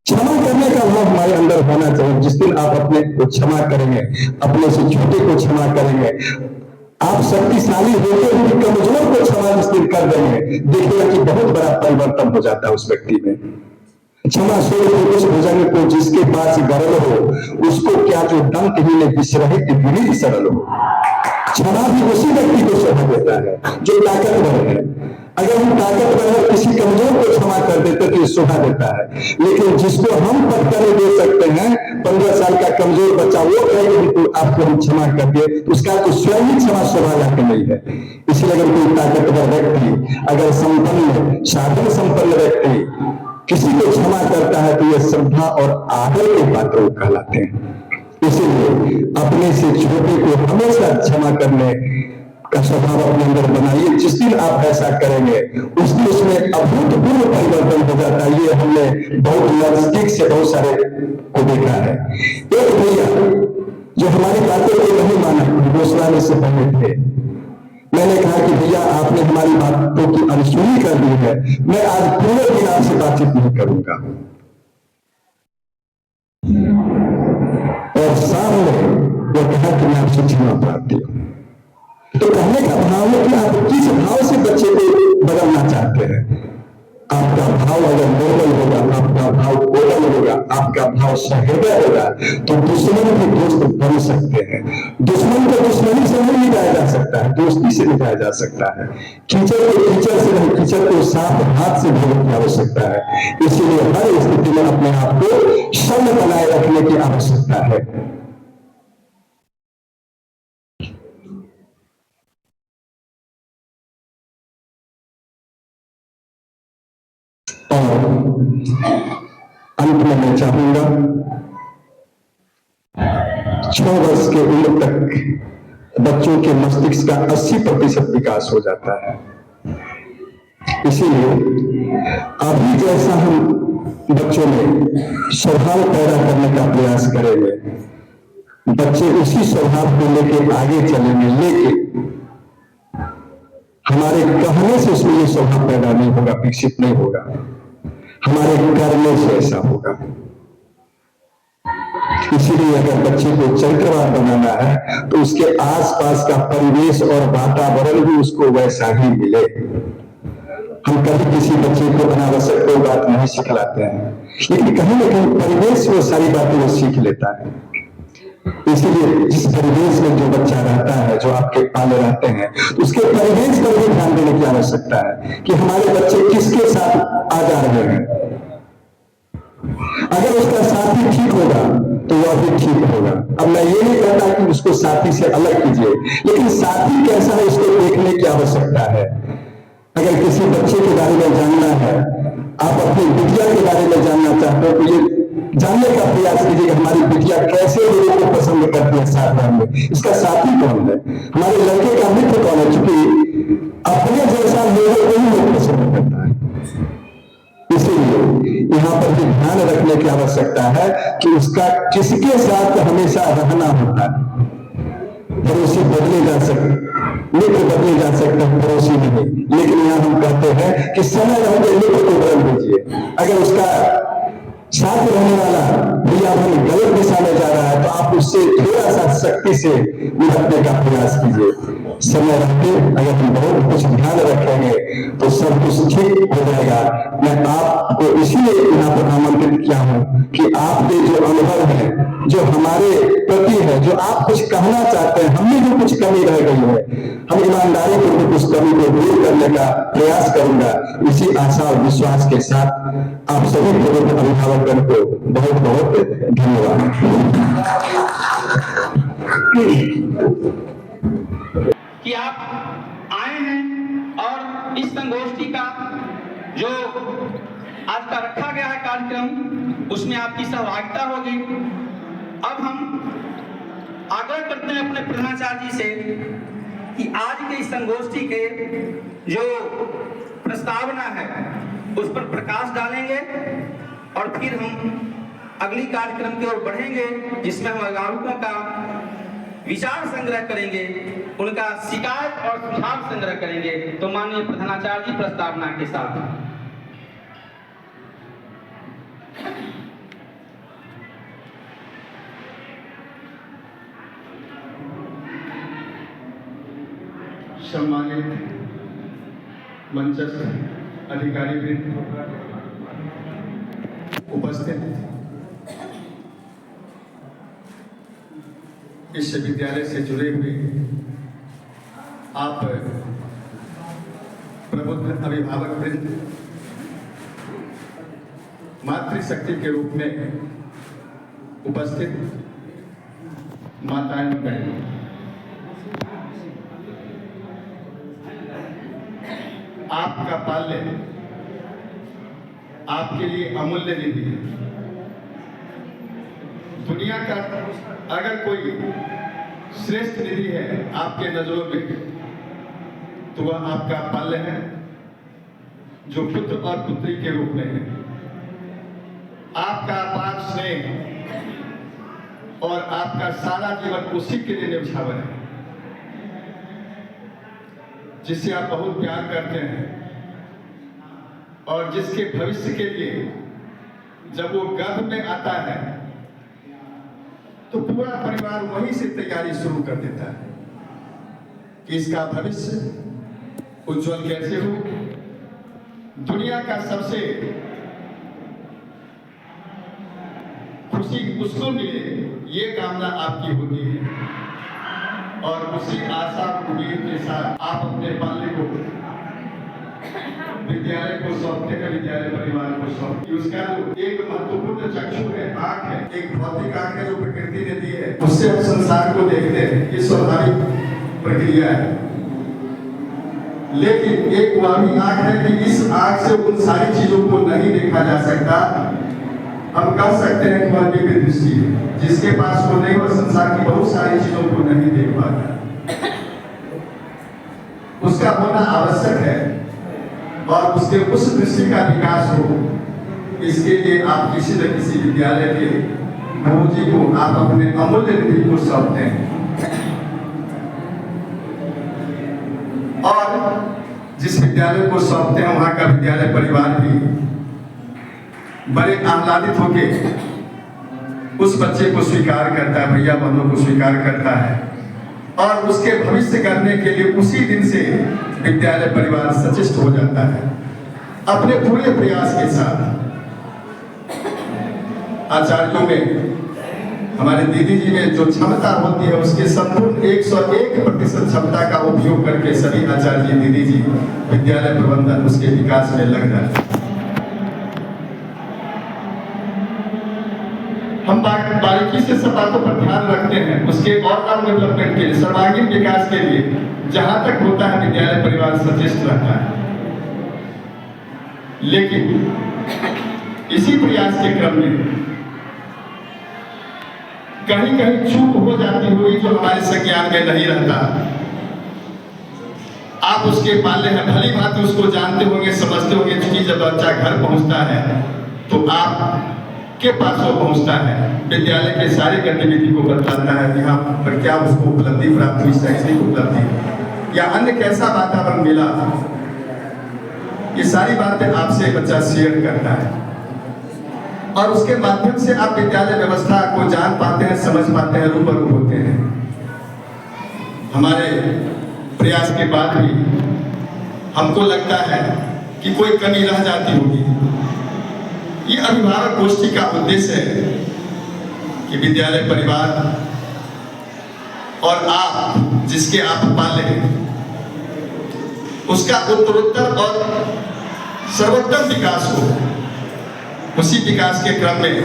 क्षमा करने का भाव हमारे अंदर होना चाहिए। जिस दिन आप अपने को क्षमा करेंगे, अपने से छोटे को क्षमा करेंगे, आप शक्तिशाली होते हुए कमजोर को क्षमा जिस दिन कर देंगे, देखिएगा कि बहुत बड़ा परिवर्तन हो जाता है उस व्यक्ति में। क्षमा स्वरूप उस भुजंग को जिसके पास गरल हो, उसको क्या जो दंतहीन विश्रहित विनीत सरल हो। क्षमा भी उसी व्यक्ति को शोभा देता है जो ताकतवर है। अगर हम ताकतवर है किसी कमजोर को क्षमा कर देते तो ये शोभा देता है, लेकिन जिसको हम पटकने दे सकते हैं, 15 साल का कमजोर बच्चा, वो कहेगा तो आपको हम क्षमा कर दिए, तो उसका तो स्वयं ही क्षमा शोभा लाके नहीं है। इसलिए अगर कोई ताकतवर व्यक्ति, अगर संपन्न साधन संपन्न व्यक्ति किसी को क्षमा करता है तो यह श्रद्धा और आदर के पात्र कहलाते हैं। इसीलिए अपने से छोटे को हमेशा क्षमा करने का स्वभाव अपने अंदर बनाइए। जिस दिन आप ऐसा करेंगे उस दिन उसमें अभूतपूर्व परिवर्तन हो जाता है। ये हमने बहुत नजदीक से बहुत सारे को देखा है। एक भैया जो हमारी बातों को नहीं माना, घोषणा से पहले थे, मैंने कहा कि भैया आपने हमारी बातों की अनसुनी कर दी है, मैं आज पूरे दिन आपसे बातचीत नहीं करूंगा। और सामने वो कहा कि मैं आपसे क्षमा प्रार्थी हूं। तो कहने का भाव है कि आप किस भाव से बच्चे को बदलना चाहते हैं। आपका भाव अगर नॉर्मल होगा, आपका भाव कोमल होगा, आपका भाव सहृदय होगा, तो दुश्मन के दोस्त बन सकते हैं। दुश्मन को दुश्मनी से नहीं मिटाया जा सकता है, दोस्ती से मिटाया जा सकता है। कीचड़ को कीचड़ से नहीं, कीचड़ को साफ हाथ से धोने की आवश्यकता है। इसीलिए हर स्थिति में अपने आप को शर्म बनाए रखने की आवश्यकता है। और अंत में मैं चाहूंगा 6 वर्ष के उम्र तक बच्चों के मस्तिष्क का 80% विकास हो जाता है। इसीलिए अभी जैसा हम बच्चों में स्वभाव पैदा करने का प्रयास करेंगे, बच्चे उसी स्वभाव को लेके आगे चलेंगे। लेकिन हमारे कहने से उसमें ये स्वभाव पैदा नहीं होगा, विकसित नहीं होगा, हमारे करने से ऐसा होगा। इसीलिए अगर बच्चे को चरित्रवान बनाना है तो उसके आसपास का परिवेश और वातावरण भी उसको वैसा ही मिले। हम कभी किसी बच्चे को अनावश्यक कोई बात नहीं सिखलाते हैं, लेकिन कहीं ना कहीं परिवेश वो सारी बातें वो सीख लेता है। इसीलिए जिस परिवेश में जो बच्चा रहता है, जो आपके पाले रहते हैं, उसके परिवेश पर भी ध्यान देने की आवश्यकता है कि हमारे बच्चे किसके साथ आ जा रहे हैं। अगर उसका साथी ठीक होगा तो वह भी ठीक होगा। अब मैं ये नहीं कहता कि उसको साथी से अलग कीजिए, लेकिन साथी कैसा है उसको देखने की आवश्यकता है। अगर किसी बच्चे के बारे में जानना है, आप अपनी बिटिया के बारे में जानना चाहते हो तो ये जानने का प्रयास कीजिए कि हमारी बिटिया कैसे लोगों को पसंद करती है साथ में, इसका साथी कौन है, हमारे लड़के का मित्र कौन है। क्योंकि अपने जैसा लोगों को ही लोग पसंद करता है। इसीलिए यहाँ पर भी ध्यान रखने की आवश्यकता है कि उसका किसके साथ हमेशा रहना होता है। पड़ोसी बदले जा सकते, मित्र बदले जा सकते हैं, पड़ोसी नहीं। लेकिन यहाँ हम कहते हैं कि समय रहते मित्र को बदल दीजिए। अगर उसका साथ रहने वाला भैया हम गलत दिशा में जा रहा है तो आप उससे थोड़ा सा सख्ती से निपटने का प्रयास कीजिए। समय रहते अगर हम बहुत कुछ ध्यान रखेंगे तो सब कुछ ठीक हो जाएगा। मैं आपको इसीलिए यहाँ पर आमंत्रित किया हूँ कि आपके जो अनुभव है, जो हमारे प्रति है, जो आप कुछ कहना चाहते हैं, हमें जो कुछ कमी रह गई है, हम ईमानदारी पूर्वक उस कमी को दूर करने का प्रयास करूंगा। इसी आशा और विश्वास के साथ आप सभी प्रबुद्ध अभिभावकों को बहुत बहुत धन्यवाद। कि आप आए हैं और इस संगोष्ठी का जो आज का रखा गया है कार्यक्रम, उसमें आपकी सहभागिता होगी। अब हम आग्रह करते हैं अपने प्रधानाचार्य जी से कि आज के इस संगोष्ठी के जो प्रस्तावना है उस पर प्रकाश डालेंगे और फिर हम अगली कार्यक्रम की ओर बढ़ेंगे, जिसमें हम अभिभावकों का विचार संग्रह करेंगे, उनका शिकायत और सुझाव संग्रह करेंगे। तो माननीय प्रधानाचार्य जी प्रस्तावना के साथ। सम्मानित मंचस्थ अधिकारी वृंद, उपस्थित इस विद्यालय से जुड़े हुए आप प्रबुद्ध अभिभावक वृंद, मातृशक्ति के रूप में उपस्थित माताएं बहनें, आपका बाल्य आपके लिए अमूल्य निधि है। दुनिया का अगर कोई श्रेष्ठ निधि है आपके नजरों में तो वह आपका बाल्य है, जो पुत्र और पुत्री के रूप में है। आपका अपार स्नेह और आपका सारा जीवन उसी के लिए न्यौछावर है, जिसे आप बहुत प्यार करते हैं और जिसके भविष्य के लिए जब वो गर्भ में आता है तो पूरा परिवार वहीं से तैयारी शुरू कर देता है कि इसका भविष्य उज्जवल कैसे हो। दुनिया का सबसे खुशी उसको मिले, ये कामना आपकी होती है और उसी आशा उम्मीद के साथ आप अपने बाल्य को विद्यालय को सौंपते हैं, विद्यालय परिवार को सौंपते। उसका जो एक महत्वपूर्ण चक्षु है, आंख है, एक भौतिक आंख है जो प्रकृति ने दी है, उससे हम संसार को देखते हैं। ये स्वाभाविक प्रक्रिया है, लेकिन एक वह भी आंख है कि इस आंख से उन सारी चीजों को नहीं देखा जा सकता। हम कह सकते हैं कि वह दिव्य दृष्टि है, जिसके पास वो नहीं, वह संसार की बहुत सारी चीजों को नहीं देख पाता। उसका होना आवश्यक है और उसके उस दृष्टि का विकास हो, इसके लिए आप किसी न किसी विद्यालय के गुरुजी को आप अपने अमूल्य निधि को सौंपते हैं। और जिस विद्यालय को सौंपते हैं वहां का विद्यालय परिवार भी बड़े आह्लादित होकर उस बच्चे को स्वीकार करता है, भैया बहनों को स्वीकार करता है और उसके भविष्य करने के लिए उसी दिन से विद्यालय परिवार सचेष्ट हो जाता है अपने पूरे प्रयास के साथ। आचार्यों में, हमारे दीदी जी में जो क्षमता होती है उसके संपूर्ण 101% क्षमता का उपयोग करके सभी आचार्य जी, दीदी जी विद्यालय प्रबंधन उसके विकास में लग जाते हैं। हम बारीकी से सब बातों पर ध्यान रखते हैं, उसके ऑलराउंड डेवलपमेंट के लिए, सर्वांगीण विकास के लिए जहां तक होता है विद्यालय परिवार सचेष्ट रहता है। लेकिन इसी प्रयास के क्रम में कहीं कहीं चूक हो जाती हुई जो हमारे संज्ञान में नहीं रहता। आप उसके पाले हैं, भली भांति उसको जानते होंगे, समझते होंगे, क्योंकि जब बच्चा घर पहुंचता है तो आप के पास वो पहुंचता है, विद्यालय के सारी गतिविधि को बताता है, यहाँ पर क्या उसको उपलब्धि प्राप्त हुई, शैक्षणिक उपलब्धि या अन्य कैसा वातावरण मिला, ये सारी बातें आपसे बच्चा शेयर करता है और उसके माध्यम से आप विद्यालय व्यवस्था को जान पाते हैं, समझ पाते हैं, रूबरू होते हैं। हमारे प्रयास के बाद भी हमको लगता है कि कोई कमी रह जाती होगी। ये अभिभावक गोष्ठी का उद्देश्य है कि विद्यालय परिवार और आप जिसके आप पाले उसका उत्तरोत्तर और सर्वोत्तम विकास हो। उसी विकास के क्रम में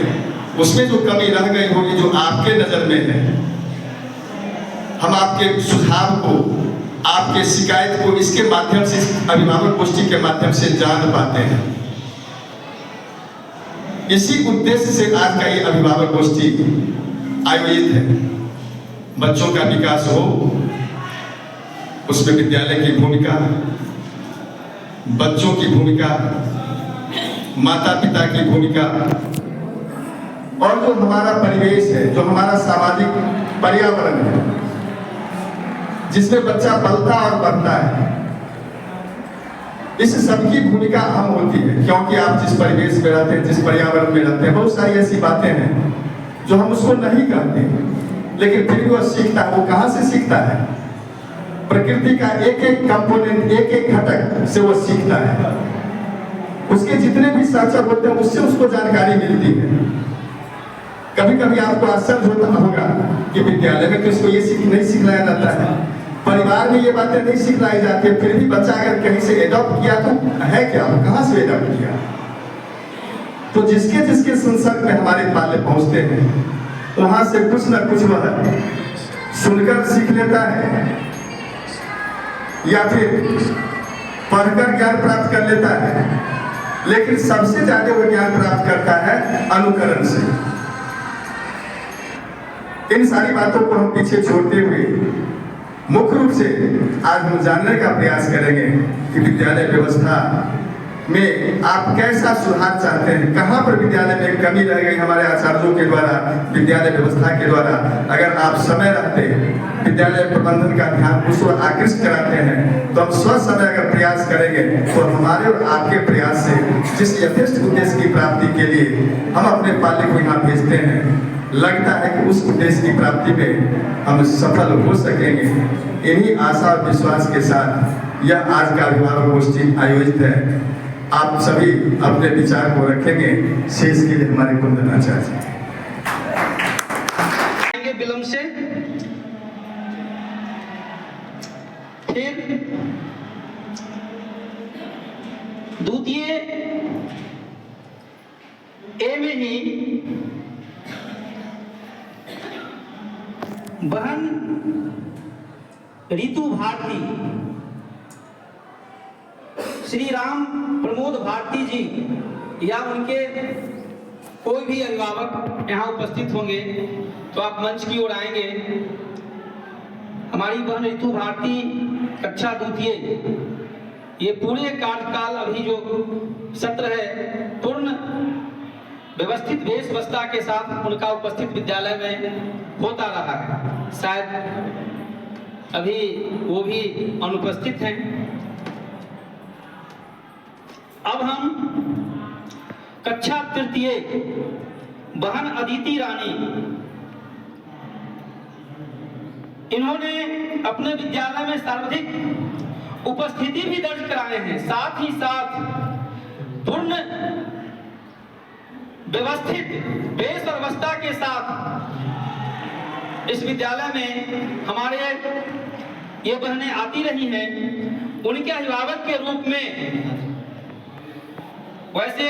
उसमें जो कमी रह गई होगी, जो आपके नजर में है, हम आपके सुझाव को, आपके शिकायत को इसके माध्यम से, अभिभावक गोष्ठी के माध्यम से जान पाते हैं। इसी उद्देश्य से आज का ये अभिभावक गोष्ठी आयोजित है। बच्चों का विकास हो, उसमें विद्यालय की भूमिका, बच्चों की भूमिका, माता पिता की भूमिका और जो हमारा परिवेश है, जो हमारा सामाजिक पर्यावरण है जिसमें बच्चा पलता और बढ़ता है, इस सबकी भूमिका अहम होती है। क्योंकि आप जिस परिवेश में रहते हैं, जिस पर्यावरण में रहते हैं, बहुत सारी ऐसी बातें हैं जो हम उसको नहीं कहते, लेकिन फिर भी वह सीखता है। वो कहाँ से सीखता है? प्रकृति का एक एक कंपोनेंट, एक एक घटक से वो सीखता है। उसके जितने भी साक्षर होते हैं उससे उसको जानकारी मिलती है। कभी कभी आपको आश्चर्य होता होगा कि विद्यालय में तो इसको ये नहीं सिखलाया जाता है, परिवार में ये बातें नहीं सिखलाई जाती है, फिर भी बच्चा अगर कहीं से एडॉप्ट किया तो है क्या, वो कहाँ से एडॉप्ट किया? तो जिसके जिसके संसर्ग में हमारे पाले पहुंचते हैं, वहां से कुछ न कुछ वह सुनकर सीख लेता है या फिर पढ़कर ज्ञान प्राप्त कर लेता है। लेकिन सबसे ज्यादा वो ज्ञान प्राप्त करता है अनुकरण से। इन सारी बातों को हम पीछे छोड़ते हुए मुख्य रूप से आज हम जानने का प्रयास करेंगे कि विद्यालय व्यवस्था में आप कैसा सुधार चाहते हैं, कहाँ पर विद्यालय में कमी रह गई हमारे आचार्यों के द्वारा, विद्यालय व्यवस्था के द्वारा। अगर आप समय रहते विद्यालय प्रबंधन का ध्यान उस ओर आकृष्ट कराते हैं, तो हम स्व समय अगर प्रयास करेंगे तो हमारे और आपके प्रयास से जिस यथेष्ट उद्देश्य की प्राप्ति के लिए हम अपने पाले को यहाँ भेजते हैं, लगता है कि उस उद्देश्य की प्राप्ति में हम सफल हो सकेंगे। इन्हीं आशा और विश्वास के साथ यह आज का अभिभावक गोष्ठी आयोजित है। आप सभी अपने विचार को रखेंगे। शेष के लिए हमारे कुंदनाचार्य विलंब से फिर द्वितीय ए में ही बहन रितु भारती, श्री राम प्रमोद भारती जी या उनके कोई भी अभिभावक यहाँ उपस्थित होंगे तो आप मंच की ओर आएंगे। हमारी बहन रितु भारती कक्षा द्वितीय, ये पूरे कार्यकाल अभी जो सत्र है पूर्ण व्यवस्थित वेश व्यवस्था के साथ उनका उपस्थित विद्यालय में होता रहा है। शायद अभी वो भी अनुपस्थित हैं। अब हम कक्षा तृतीय बहन अदिति रानी, इन्होंने अपने विद्यालय में सर्वाधिक उपस्थिति भी दर्ज कराए हैं, साथ ही साथ पूर्ण व्यवस्थित वेश और व्यवस्था के साथ इस विद्यालय में हमारे ये बहनें आती रही हैं। उनके अभिभावक के रूप में वैसे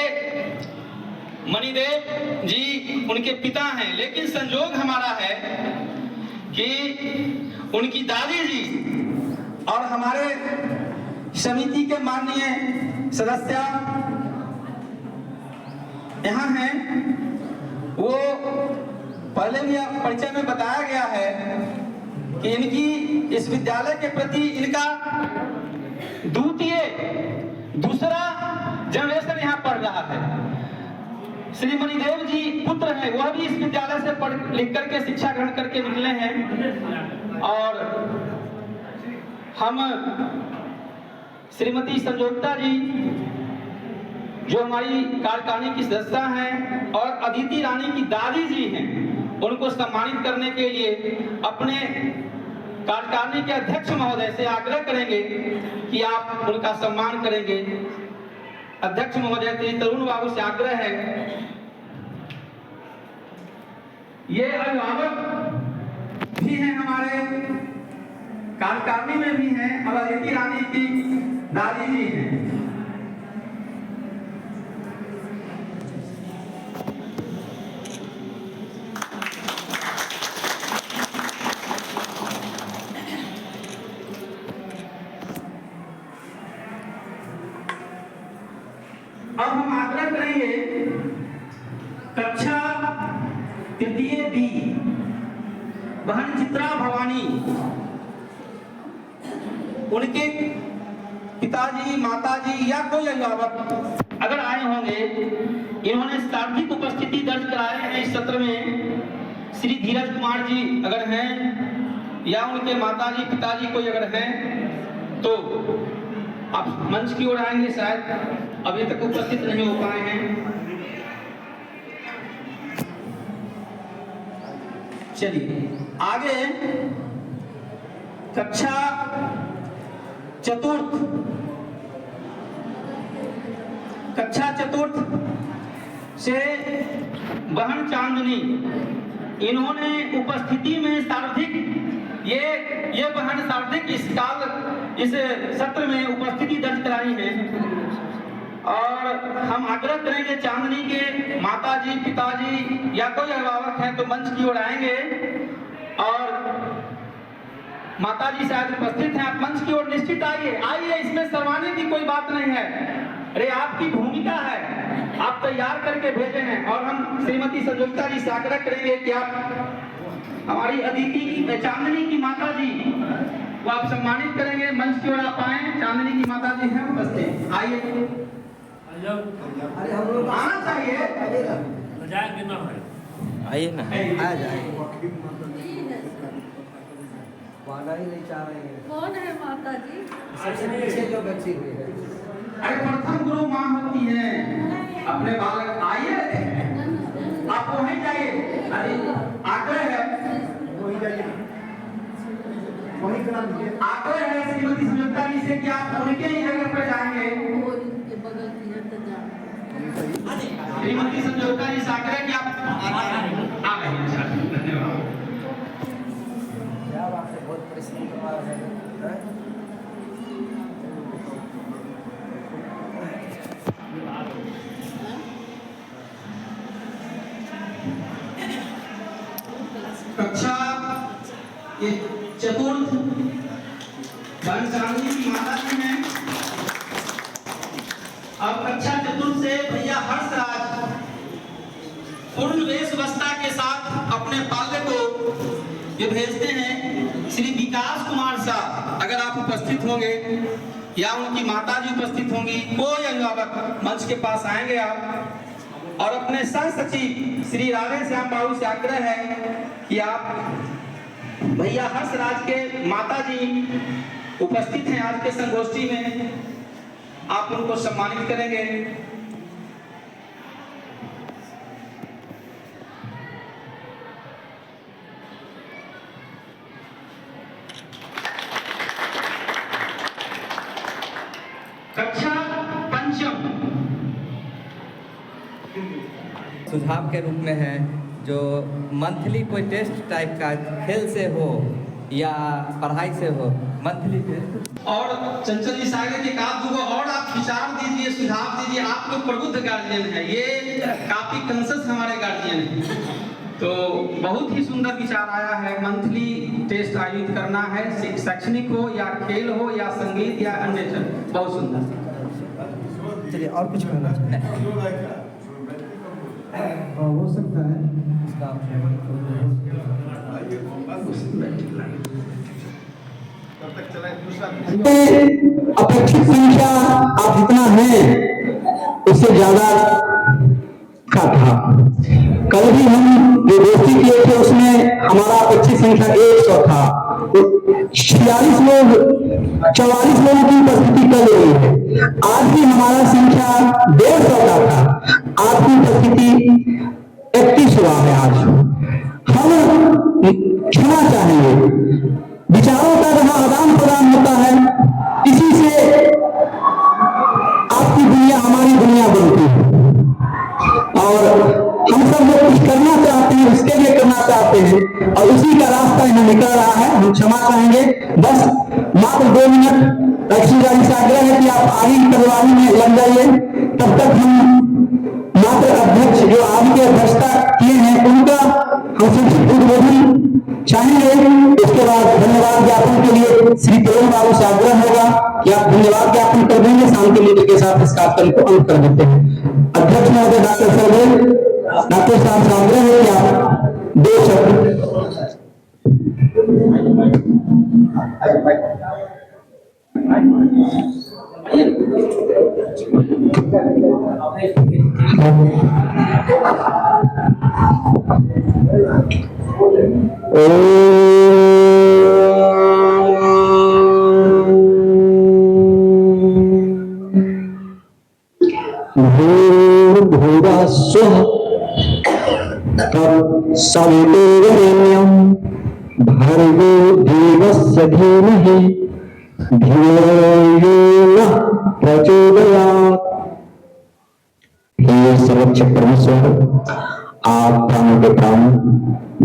मणिदेव जी उनके पिता हैं, लेकिन संजोग हमारा है कि उनकी दादी जी और हमारे समिति के माननीय सदस्य यहाँ हैं। वो पहले भी परिचय में बताया गया है कि इनकी इस विद्यालय के प्रति इनका दूसरा जनरेशन यहाँ पढ़ रहा है। श्री मणिदेव जी पुत्र हैं, वह भी इस विद्यालय से पढ़ लिख करके शिक्षा ग्रहण करके निकले हैं। और हम श्रीमती संजोक्ता जी जो हमारी कार्यकारिणी की सदस्य हैं और अदिति रानी की दादी जी हैं, उनको सम्मानित करने के लिए अपने कार्यकारिणी के अध्यक्ष महोदय से आग्रह करेंगे कि आप उनका सम्मान करेंगे। अध्यक्ष महोदय श्री तरुण बाबू से आग्रह है। ये अभिभावक भी हैं, हमारे कार्यकारिणी में भी हैं और अदिति रानी की दादी जी हैं। अब हम आग्रह करेंगे कक्षा तृतीय बी बहन चित्रा भवानी, उनके पिताजी, माताजी या कोई अभिभावक अगर आए होंगे, इन्होंने सार्वजनिक उपस्थिति दर्ज कराए हैं इस सत्र में। श्री धीरज कुमार जी अगर हैं या उनके माताजी पिताजी कोई अगर हैं तो आप मंच की ओर आएंगे। शायद अभी तक उपस्थित नहीं हो पाए हैं। चलिए आगे कक्षा चतुर्थ से बहन चांदनी, इन्होंने उपस्थिति में सार्वधिक ये बहन सार्वधिक इस सत्र में उपस्थिति दर्ज कराई है। और हम आग्रह करेंगे चांदनी के माताजी पिताजी या कोई अभिभावक है तो मंच की ओर आएंगे। और माताजी शायद उपस्थित हैं, आप मंच की ओर निश्चित आइए। इसमें शर्माने की कोई बात नहीं है। अरे आपकी भूमिका है, आप तैयार करके भेजे हैं। और हम श्रीमती संजुक्ता जी से आग्रह करेंगे कि आप हमारी अदिति की चांदनी की माता जी को आप सम्मानित करेंगे। मंच की ओर आप आए। चांदनी की माता जी हैं उपस्थित, आइए। अरे हम लोग आना चाहिए, आइए ना। आ जाए। वादा ही नहीं चाह रहे हैं। कौन है माता जी? सबसे पीछे जो बच्ची हुई है। अरे प्रथम गुरु माँ होती है अपने बालक। आइए आप वहीं जाइए। अरे आग्रह है, आग्रह है श्रीमती संयुक्ता जी से कि आप उनके ही जगह पर जाएंगे। श्रीमती संयुक्ता जी से आग्रह कि आप आ गए। धन्यवाद। यार आपसे बहुत परिश्रम करवा रहे हैं। कक्षा चतुर्थ बहन चांदनी की माता जी हैं। अब कक्षा चतुर्थ से भैया हर्षराज पूर्ण वेश अवस्था के साथ अपने पाल्य को ये भेजते हैं। श्री विकास कुमार साहब अगर आप उपस्थित होंगे या उनकी माता जी उपस्थित होंगी, कोई अभिभावक मंच के पास आएंगे आप। और अपने सह सचिव श्री राधे श्याम बाबू से आग्रह है कि आप भैया हर्षराज के माता जी उपस्थित हैं आज के संगोष्ठी में, आप उनको सम्मानित करेंगे। कक्षा पंचम सुझाव के रूप में है जो मंथली कोई टेस्ट टाइप का खेल से हो या पढ़ाई से हो, मंथली टेस्ट। और चंचल जी सागर के काफ दूंगा और आप विचार दीजिए, सुझाव दीजिए। आप लोग प्रबुद्ध गार्जियन है, ये काफी कंसस हमारे गार्जियन है। तो बहुत ही सुंदर विचार आया है। मंथली टेस्ट आयोजित करना है, शैक्षणिक हो या खेल हो या संगीत या अन्य। बहुत सुंदर। चलिए और कुछ कहना चाहिए? हो सकता है अपेक्षित संख्या आप जितना है उससे ज्यादा का था। कल भी हम जो दोस्ती किए थे उसमें हमारा अपेक्षित संख्या 100 था। 46 लोग 44 लोगों की उपस्थिति कल हुई है। आज भी हमारा संख्या 150 का था, आपकी उपस्थिति 31 हुआ है। आज हम क्षमा चाहेंगे, विचारों का जहां आदान प्रदान होता है, इसी से आपकी दुनिया हमारी दुनिया बनती है। और हम सब लोग कुछ करना चाहते हैं, उसके लिए करना चाहते हैं, और उसी का रास्ता यहाँ निकल रहा है। हम क्षमा चाहेंगे, बस मात्र 2 मिनट रक्षीदारी से आग्रह है कि आप आगे की कार्यवाही में लग जाइए। तब तक हम मात्र अध्यक्ष जो आज की अध्यक्षता किए हैं उनका हम संक्षिप्त उद्बोधन चाहेंगे। उसके बाद धन्यवाद ज्ञापन के लिए श्री तरुण बाबू से आग्रह होगा कि आप धन्यवाद ज्ञापन कर देंगे। शांति मित्र के साथ इस कार्यक्रम को अंत कर देते हैं। अध्यक्ष महोदय डॉक्टर सरदेव, डॉक्टर साहब से आग्रह है कि आप 2 शब्द। भूर्भुवः स्वः तत्सवितुर्वरेण्यं भर्गो देवस्य धीमहि धियो यो नः प्रचोदयात्। हे सर्वक्षक परमेश्वर, आप प्राणों के प्राण,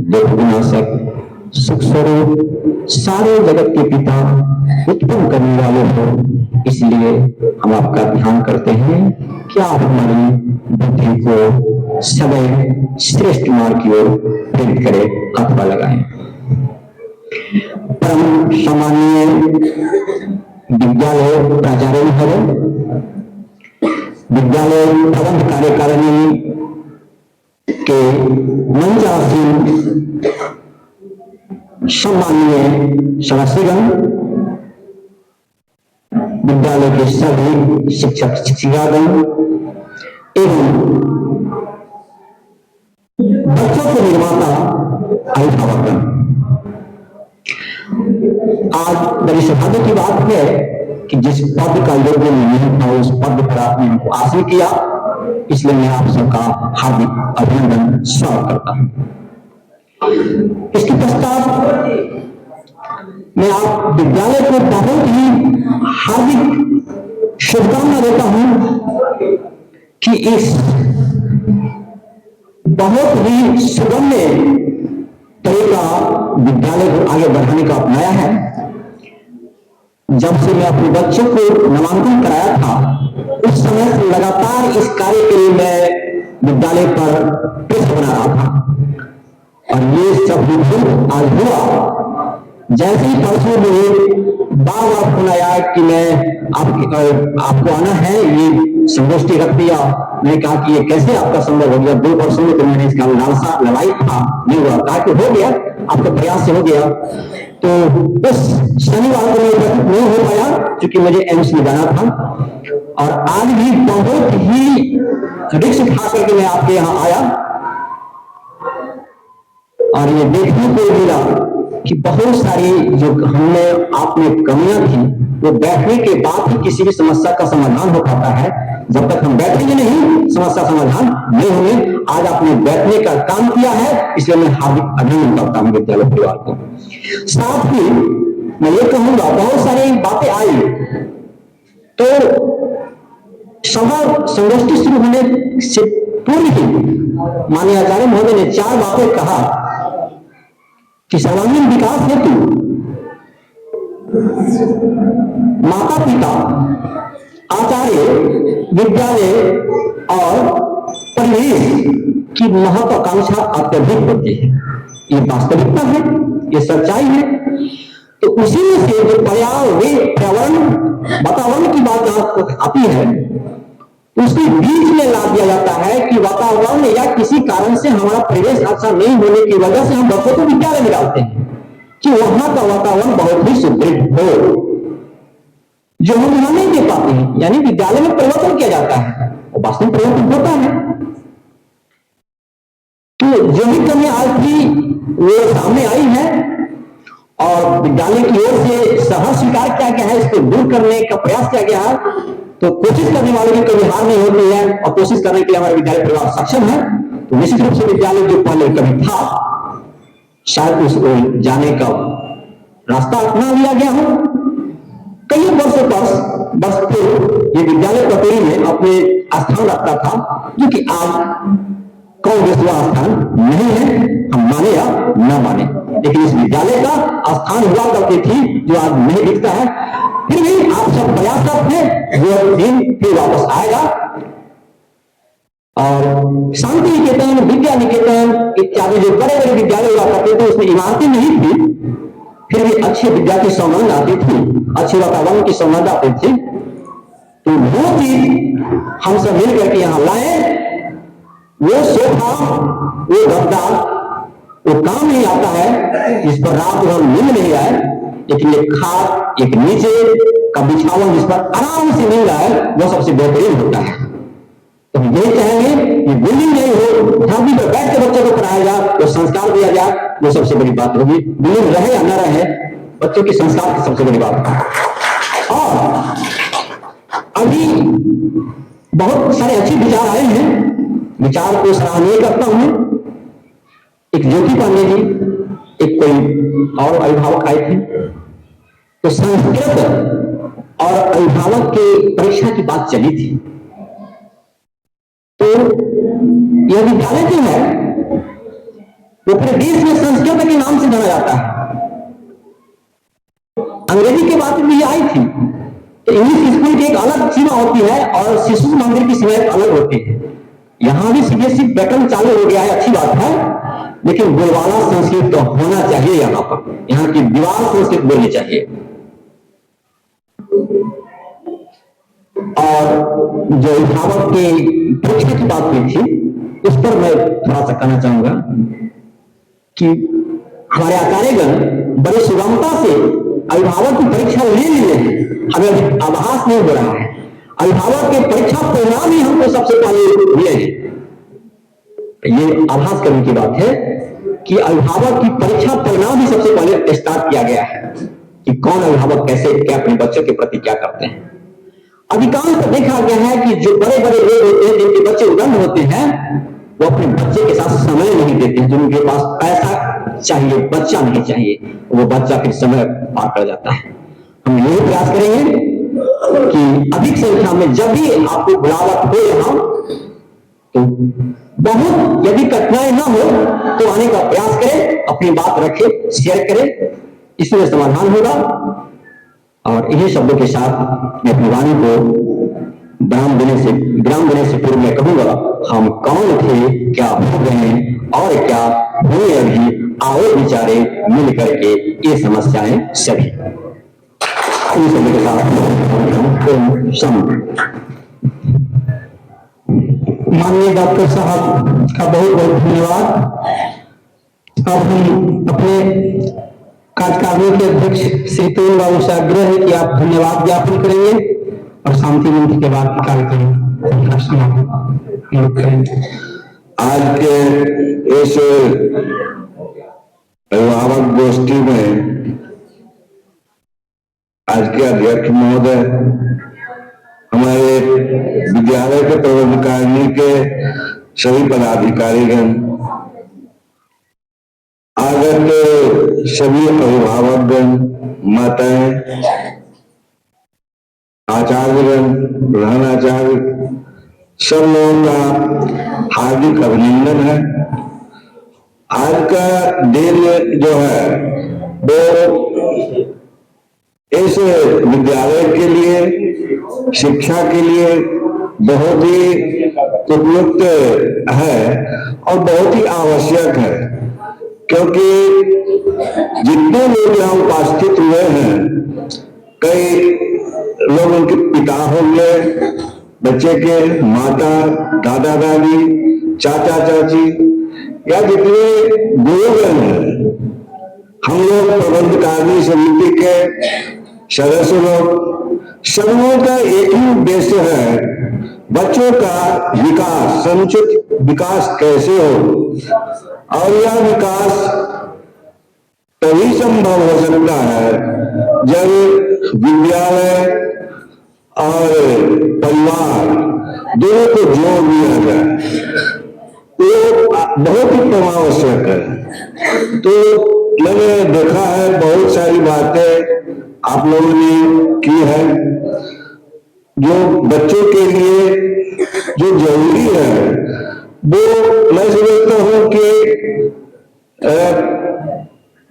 दुख विनाशक, सुख स्वरूप, सारे जगत के पिता, उत्पन्न करने वाले हो, इसलिए हम आपका ध्यान करते हैं कि आप हमारी बुद्धि को सदैव श्रेष्ठ मार्ग की ओर प्रेरित करें अथवा लगाएं। परम सम्मानीय विद्यालय प्राचार्य महोदय, विद्यालय प्रबंध कार्यकारिणी के मंचासीन सम्मानीय सदस्यगण, विद्यालय के सभी शिक्षक शिक्षिकागण एवं बच्चों के निर्माता अभिभावकगण, आज बड़ी सौभाग्य की बात है कि जिस पद का योग्य नहीं था उस पद पर आपने हमको हासिल किया, इसलिए मैं आप सबका हार्दिक अभिनंदन स्वागत करता हूं। इसके पश्चात मैं आप विद्यालय को बहुत ही हार्दिक शुभकामना देता हूं कि इस बहुत ही सुगम्य तरीका विद्यालय को आगे बढ़ाने का अपनाया है। जब से मैं अपने बच्चों को नामांकन कराया था, उस समय से लगातार इस कार्य के लिए मैं विद्यालय पर प्रेस बना रहा था, और ये सब आज हुआ। जैसे ही परसों मुझे बार बार फोन आया कि मैं आपको आना है, ये संगोष्ठी रख दिया। मैंने कहा कि ये कैसे आपका संभव हो गया? 2 वर्षों में तो मैंने इसका लालसा लगाई था, नहीं हुआ। कहा कि हो गया, आपके प्रयास से हो गया। तो उस शनिवार को नहीं हो पाया क्योंकि मुझे एम्स में जाना था, और आज भी बहुत ही रिस्क उठा करके मैं आपके यहाँ आया, और ये देखने को मिला कि बहुत सारी जो हमने आप में कमियां थी वो बैठने के बाद ही किसी भी समस्या का समाधान हो पाता है। जब तक हम बैठेंगे नहीं, समस्या समाधान नहीं होंगे। आज आपने बैठने का काम किया है, इसलिए मैं हार्दिक अभिनंदन करता हूं विद्यालय परिवार को। साथ ही मैं ये कहूंगा, बहुत सारी बातें आई तो सभा संगोष्ठी शुरू होने से पूर्व ही माननीय आचार्य महोदय ने 4 बातें कहा कि सर्वांगीण विकास हेतु माता पिता, आचार्य, विद्यालय और परिवेश की महत्वाकांक्षा अत्यधिक होती है। ये वास्तविकता है, ये सच्चाई है। तो उसी में से जो पर्यावरण वातावरण की बात आती है, उसके बीच में ला दिया जाता है कि वातावरण या किसी कारण से हमारा परिवेश अच्छा नहीं होने की वजह से हम बच्चों को विद्यालय में डालते हैं कि वहां का वातावरण बहुत ही सुदृढ़ हो, जो हम यहाँ नहीं दे पाते हैं। यानी विद्यालय में परिवर्तन किया जाता है और वास्तविक परिवर्तन होता है। तो जो भी कमियां आज थी वो सामने आई है, और विद्यालय की ओर से सहर्ष स्वीकार किया गया है, इसको दूर करने का प्रयास किया गया है। तो कोशिश करने वालों की कभी हार नहीं होती है, और कोशिश करने के लिए हमारा विद्यालय परिवार सक्षम है। तो निश्चित रूप से विद्यालय जो पहले कभी था, शायद उस जाने का रास्ता अपना लिया गया हो। कई वर्षों तक बस फिर ये विद्यालय पटोरी में अपने स्थान रखता था, जो कि आज कांग्रेस का स्थान नहीं है, हम माने या न माने, लेकिन इस विद्यालय का स्थान हुआ करती थी जो आज नहीं दिखता है। फिर भी आप सब प्रयासरत हैं, वो दिन फिर वापस आएगा और शांति निकेतन, विद्या निकेतन इत्यादि जो बड़े बड़े विद्यालय हुआ करते थे उसमें इमारतें नहीं थी, फिर भी अच्छे विद्या की सौगंध आती थी, अच्छे वातावरण की सौगंध आती थी। तो वो चीज हम सब मिल करके यहाँ लाए। वो सोफा, वो गद्दा, वो काम नहीं आता है जिस पर रात भर नींद नहीं आए, लेकिन एक खाट, एक नीचे का बिछावन जिस पर आराम से नींद आए, वो सबसे बेहतरीन होता है। तो हम यही चाहेंगे कि बिल्डिंग नहीं हो, धरती पर बैठ के बच्चों को पढ़ाया जाए, वो संस्कार दिया जाए, वो सबसे बड़ी बात होगी। बिल्डिंग रहे या न रहे, बच्चों के संस्कार की सबसे बड़ी बात है। और अभी बहुत सारे अच्छे विचार आए हैं, विचार को सराहनीय करता हूं। एक ज्योति पांडे जी, एक कोई और अभिभावक आए थे, तो संस्कृत और अभिभावक के परीक्षा की बात चली थी। तो यह विद्यालय जो है वो पूरे देश में संस्कृत के नाम से जाना जाता है। अंग्रेजी की बात भी आई थी, इंग्लिश स्कूल की एक अलग सीमा होती है और शिशु मंदिर की सीमा अलग होती है। यहां भी सीबीएसई पैटर्न चालू हो गया है, अच्छी बात है, लेकिन बोलबाला संस्कृत तो होना चाहिए। यहाँ पर यहाँ की दीवार संस्कृत बोलनी चाहिए। और जो अभिभावक की परीक्षा की बात हुई थी, उस पर मैं थोड़ा सा कहना चाहूंगा कि हमारे आचार्यगण बड़े सुगमता से अभिभावक की परीक्षा ले लिए हैं। हमें अभी आभास नहीं हो रहा है, अभिभावक के परीक्षा परिणाम ही हमको सबसे पहले मिले हैं। ये आभास करने की बात है कि अभिभावक की परीक्षा परिणाम ही सबसे पहले स्टार्ट किया गया है कि कौन अभिभावक कैसे क्या अपने बच्चों के प्रति क्या करते हैं। अधिकांश देखा गया है कि जो बड़े बड़े लोग होते हैं, जिनके बच्चे उदंड होते हैं, वो अपने बच्चे के साथ समय नहीं देते हैं। जिनके पास पैसा चाहिए, बच्चा नहीं चाहिए, वो बच्चा फिर समय पार कर जाता है। हम यही प्रयास करेंगे कि अधिक संख्या में जब भी आपको बुलावट हो यहाँ, तो बहुत यदि कठिनाई ना हो तो आने का प्रयास करें, अपनी बात रखें, शेयर करें, इसमें समाधान होगा। और इन्हीं शब्दों के साथ मैं अपनी वाणी को विराम देने से पूर्व मैं कहूंगा, हम कौन थे, क्या हो गए और क्या हुए अभी, आओ विचारे मिल करके ये समस्याएं सभी। इन शब्दों के साथ माननीय डॉक्टर साहब का बहुत बहुत धन्यवाद। अब हम अपने कार्यकारिणी के अध्यक्ष श्री तरुण बाबू से आग्रह है कि आप धन्यवाद ज्ञापन करेंगे और शांति मंत्र के बाद कार्यक्रम हम लोग करेंगे। आज के इस अभिभावक गोष्ठी में आज के अध्यक्ष महोदय, हमारे विद्यालय के प्रबंधकारिणी के सभी पदाधिकारीगण, आगत सभी अभिभावकगण, माताएं, आचार्यगण, प्रधानाचार्य, सब लोगों का हार्दिक अभिनंदन है। आज का दिन जो है वो इस विद्यालय के लिए, शिक्षा के लिए बहुत ही उपयुक्त है और बहुत ही आवश्यक है, क्योंकि जितने लोग यहाँ उपस्थित हुए हैं, कई लोग उनके पिता होंगे, बच्चे के माता, दादा दादी, चाचा चाची या जितने गुरुजन हैं, हम लोग प्रबंधकारिणी समिति के सदस्य लोग, सबों का एक ही उद्देश्य है, बच्चों का विकास, समुचित विकास कैसे हो। और यह विकास तभी संभव हो सकता है जब विद्यालय और परिवार दोनों को जोड़ दिया जाए, तो बहुत ही आवश्यक है। तो मैंने देखा है बहुत सारी बातें आप लोगों ने की है जो बच्चों के लिए जो जरूरी है, वो मैं समझता हूं कि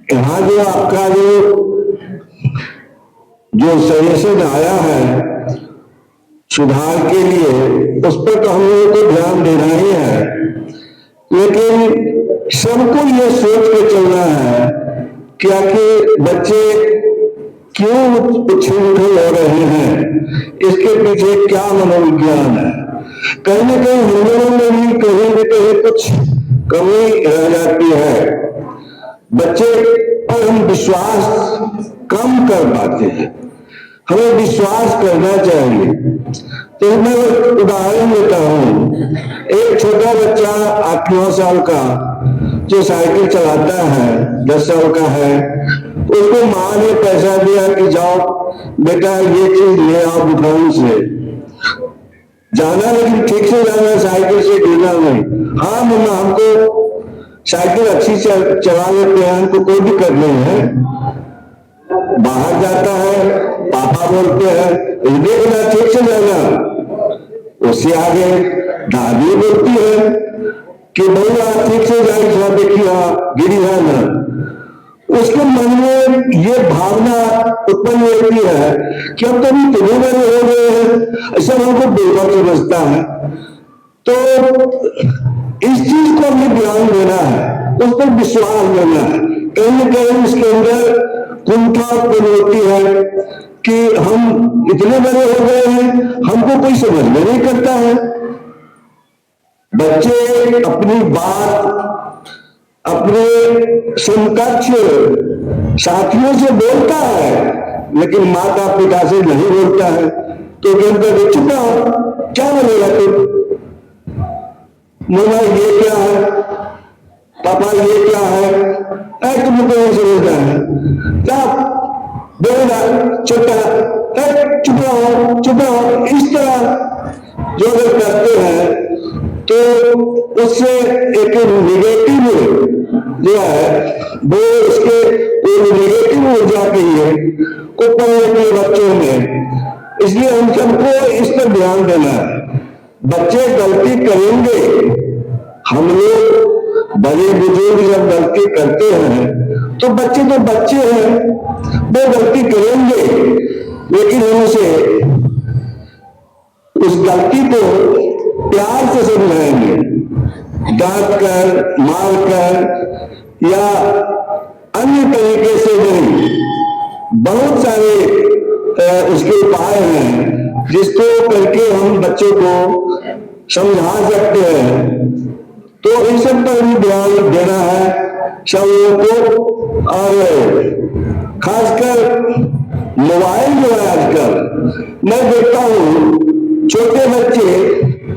यहाँ जो आपका जो सजेशन आया है सुधार के लिए, उस पर तो हम लोगों को ध्यान देना ही है, लेकिन सबको ये सोच के चलना है कि आखिर बच्चे क्यों उछल हो रहे हैं, इसके पीछे क्या मनोविज्ञान है। कहीं न कहीं हम लोगों में भी कहीं न कहीं कुछ कमी रह जाती है, बच्चे पर हम विश्वास कम कर पाते हैं, हमें विश्वास करना चाहिए। तो मैं उदाहरण देता हूं, एक छोटा बच्चा 8-9 साल का जो साइकिल चलाता है, 10 साल का है, उसको माँ ने पैसा दिया कि जाओ बेटा ये चीज ले आओ दुकान से, जाना लेकिन ठीक से जाना, साइकिल से गिरना नहीं। हाँ मम्मा हमको साइकिल अच्छी चला लेते हैं, हमको कोई दिक्कत नहीं है। बाहर जाता है, पापा बोलते हैं देखना ठीक से जाना, उससे आगे दादी बोलती है कि भैया ठीक से जाए, थोड़ा देखिए गिरी है ना। उसके मन में ये भावना उत्पन्न होती है कि अब तो भी इतने बड़े हो गए हैं, ऐसा हमको बेवकूफ समझता है। तो इस चीज को हमें ध्यान देना है, उस पर विश्वास देना है। कहीं न कहीं इसके अंदर कुंठा उत्पन्न होती है कि हम इतने बड़े हो गए हैं, हमको कोई समझ में नहीं करता है। बच्चे अपनी बात अपने समकक्ष साथियों से बोलता है, लेकिन माता पिता से नहीं बोलता है। तो कहते चुप रहो, क्या बोलेगा तुम, मम्मा ये क्या है, पापा ये क्या है, तुमको नहीं समझना है, क्या बोलेगा छोटा, चुप रहो। इस तरह जो अगर करते हैं तो उससे एक निगेटिव जो है वो उसके निगेटिव ऊर्जा की है ऊपर के बच्चों में। इसलिए हम सबको इस पर ध्यान देना है। बच्चे गलती करेंगे, हम लोग बड़े बुजुर्ग जब गलती करते हैं तो बच्चे हैं, वो गलती करेंगे, लेकिन उनसे उस गलती को प्यार से समझाएंगे, डांट कर, मार कर या अन्य तरीके से नहीं। बहुत सारे उसके उपाय हैं जिसको करके हम बच्चों को समझा सकते हैं। तो इन सब पर भी ध्यान देना है सब लोगों को। और खासकर मोबाइल जो है आजकल मैं देखता हूँ छोटे बच्चे,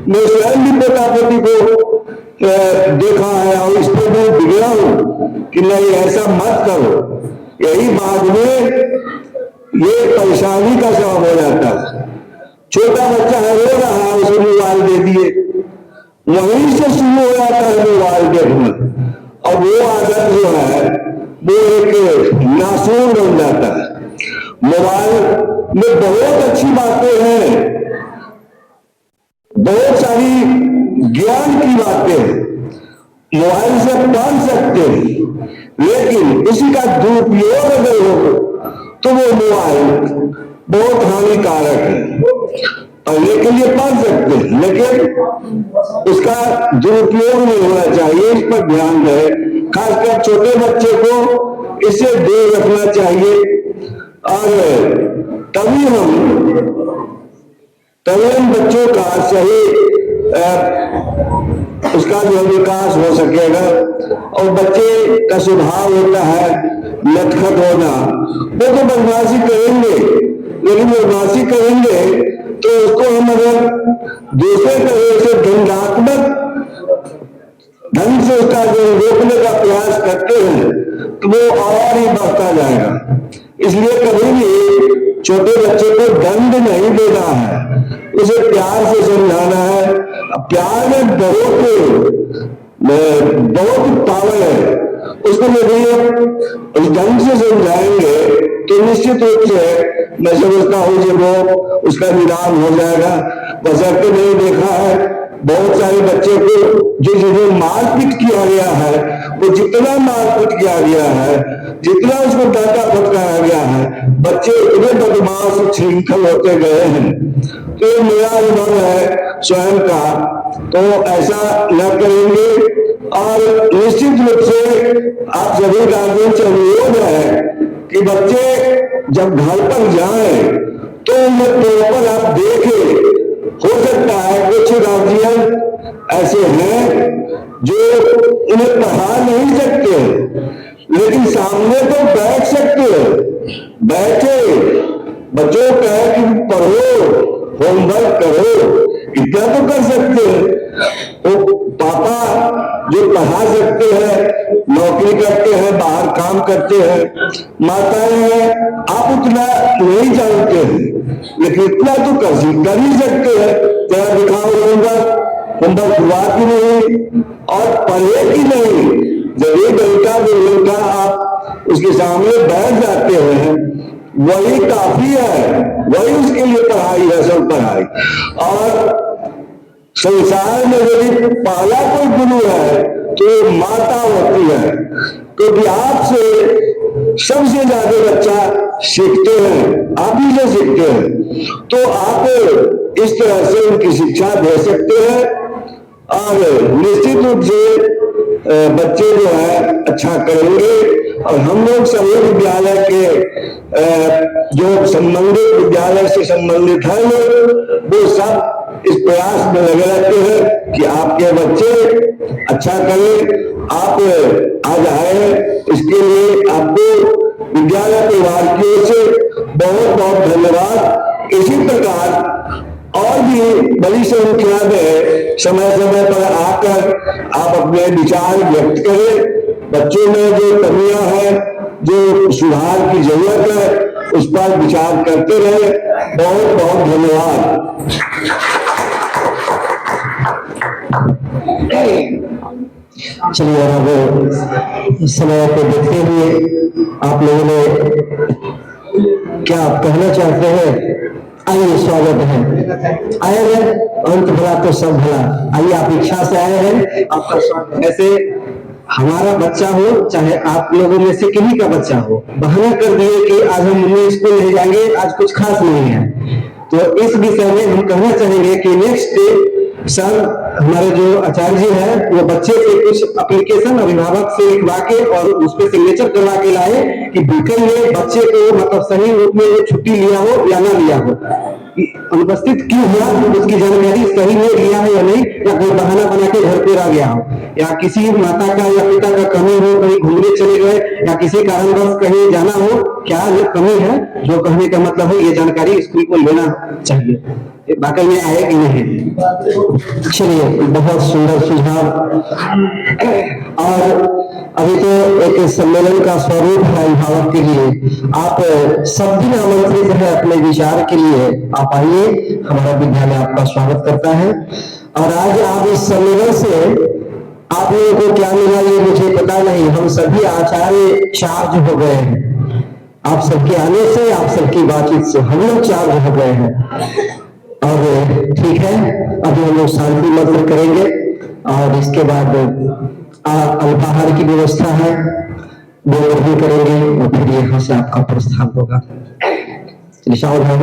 मैं स्वयं भी पोता पोती को देखा है और इस पर मैं बिगड़ा हूं कि नहीं ऐसा मत करो। यही बाद में ये परेशानी का सबब हो जाता है। छोटा बच्चा है, रो रहा है, उसे मोबाइल दे दिए, वहीं से शुरू हो जाता है मोबाइल देखना, और वो आदत जो है वो एक नासूर बन जाता है। मोबाइल में बहुत अच्छी बातें हैं, बहुत सारी ज्ञान की बातें मोबाइल से पढ़ सकते हैं, लेकिन इसी का दुरुपयोग अगर हो तो वो मोबाइल बहुत हानिकारक है। पढ़ने के लिए पढ़ सकते हैं, लेकिन उसका दुरुपयोग नहीं होना चाहिए, इस पर ध्यान दें। खासकर छोटे बच्चे को इससे दूर रखना चाहिए, और तभी हम बच्चों का सही उसका जो विकास हो सकेगा। और बच्चे का स्वभाव होता है नटखट होना, वो तो बदमाशी करेंगे, लेकिन बदमाशी करेंगे तो उसको हम अगर दूसरे तरह से दंडात्मक ढंग से उसका जो रोकने का प्रयास करते हैं तो वो और ही बढ़ता जाएगा। इसलिए कभी भी छोटे बच्चे को दंड नहीं देना है, उसे प्यार से समझाना है। प्यार में बहुत पावर है, उसको यदि उस ढंग से समझाएंगे तो निश्चित रूप से मैं समझता हूँ कि वो उसका निदान हो जाएगा। बशर्ते नहीं देखा है बहुत सारे बच्चे को जो जिन्हें मारपीट किया गया है, वो जितना मारपीट किया गया है, जितना उसको डांटा फटकारा गया है, बच्चे इतने बदमाश श्रृंखल होते गए हैं। तो मेरा अनुभव है स्वयं का, तो ऐसा न करेंगे। और निश्चित रूप से आप सभी गार्जियन से अनुरोध है कि बच्चे जब घर पर जाएं तो उन्हें प्रॉपर आप देखें। हो सकता है कुछ गार्जियन ऐसे हैं जो उन्हें पढ़ा नहीं सकते, लेकिन सामने तो बैठ सकते हैं। बैठे बच्चों को कहे कि पढ़ो, होमवर्क करो, इतना तो कर सकते हैं। तो पापा जो पढ़ा सकते हैं, नौकरी करते हैं, बाहर काम करते हैं, माताएं हैं, आप उतना नहीं जानते हैं, लेकिन इतना तो कर ही सकते हैं। जरा दिखाओ होमवर्क हुआ कि नहीं और पढ़े कि नहीं। जब 1 घंटा 2 घंटा आप उसके सामने बैठ जाते हैं, वही काफी है, वही उसके लिए पढ़ाई है, सब पढ़ाई। और संसार में यदि पहला कोई गुरु है तो माता होती है, क्योंकि आपसे सबसे ज्यादा बच्चा सीखते हैं, आप ही से सीखते हैं। तो आप इस तरह से उनकी शिक्षा दे सकते हैं और निश्चित रूप से बच्चे जो है अच्छा करेंगे। और हम लोग सभी विद्यालय के जो संबंधित विद्यालय से संबंधित है वो सब इस प्रयास में लगे रहते हैं कि आपके बच्चे अच्छा करें। आप आज आए, इसके लिए आपको विद्यालय परिवार की ओर से बहुत बहुत धन्यवाद। इसी प्रकार और भी बड़ी संख्या में समय समय पर आकर आप अपने विचार व्यक्त करें। बच्चों में जो कमियां हैं, जो सुधार की जरूरत है, उस पर विचार करते रहे। बहुत बहुत धन्यवाद। चलिए, अब समय को देखते हुए आप लोगों ने क्या कहना चाहते हैं? आइए, स्वागत है। आए हैं अंत भला तो सब भला। आइए, आप इच्छा से आए हैं, आपका स्वागत। ऐसे हमारा बच्चा हो चाहे आप लोगों में से किन्हीं का बच्चा हो, बहाना कर दिए कि आज हम मम्मी स्कूल नहीं जाएंगे, आज कुछ खास नहीं है, तो इस विषय में हम कहना चाहेंगे कि नेक्स्ट डे सर हमारे जो आचार्य जी हैं वो बच्चे से कुछ एप्लीकेशन अभिभावक से लिखवा के और उस पर सिग्नेचर करवा के लाए कि बिल्कुल ये बच्चे को मतलब सही रूप में ये छुट्टी लिया हो या ना लिया हो, अनुपस्थित क्यों हुआ, उसकी जानकारी सही में लिया है या नहीं, या कोई बहाना बना के घर पे रह गया हो, या किसी माता का या पिता का कमी हो, कहीं घूमने चले गए, या किसी कारणवश कहीं जाना हो, क्या कमी है, जो कहने का मतलब है ये जानकारी स्कूल को लेना चाहिए, वाकई में आए कि नहीं। चलिए, बहुत सुंदर सुझाव। और अभी तो एक सम्मेलन का स्वरूप है अभिभावक के लिए, आप सब दिन आमंत्रित है अपने विचार के लिए। आप आइए, हमारा विद्यालय आपका स्वागत करता है। और आज आप इस सम्मेलन से आप लोगों को क्या मिला ये मुझे पता नहीं, हम सभी आचार्य चार्ज हो गए हैं। आप सबके आने से, आप सबकी बातचीत से हम लोग चार्ज हो गए हैं। और ठीक है, अभी हम लोग शांति मंत्र करेंगे और इसके बाद अल्पाहार की व्यवस्था है, वो भी करेंगे और फिर यहाँ से आपका प्रस्थान होगा। सावधान।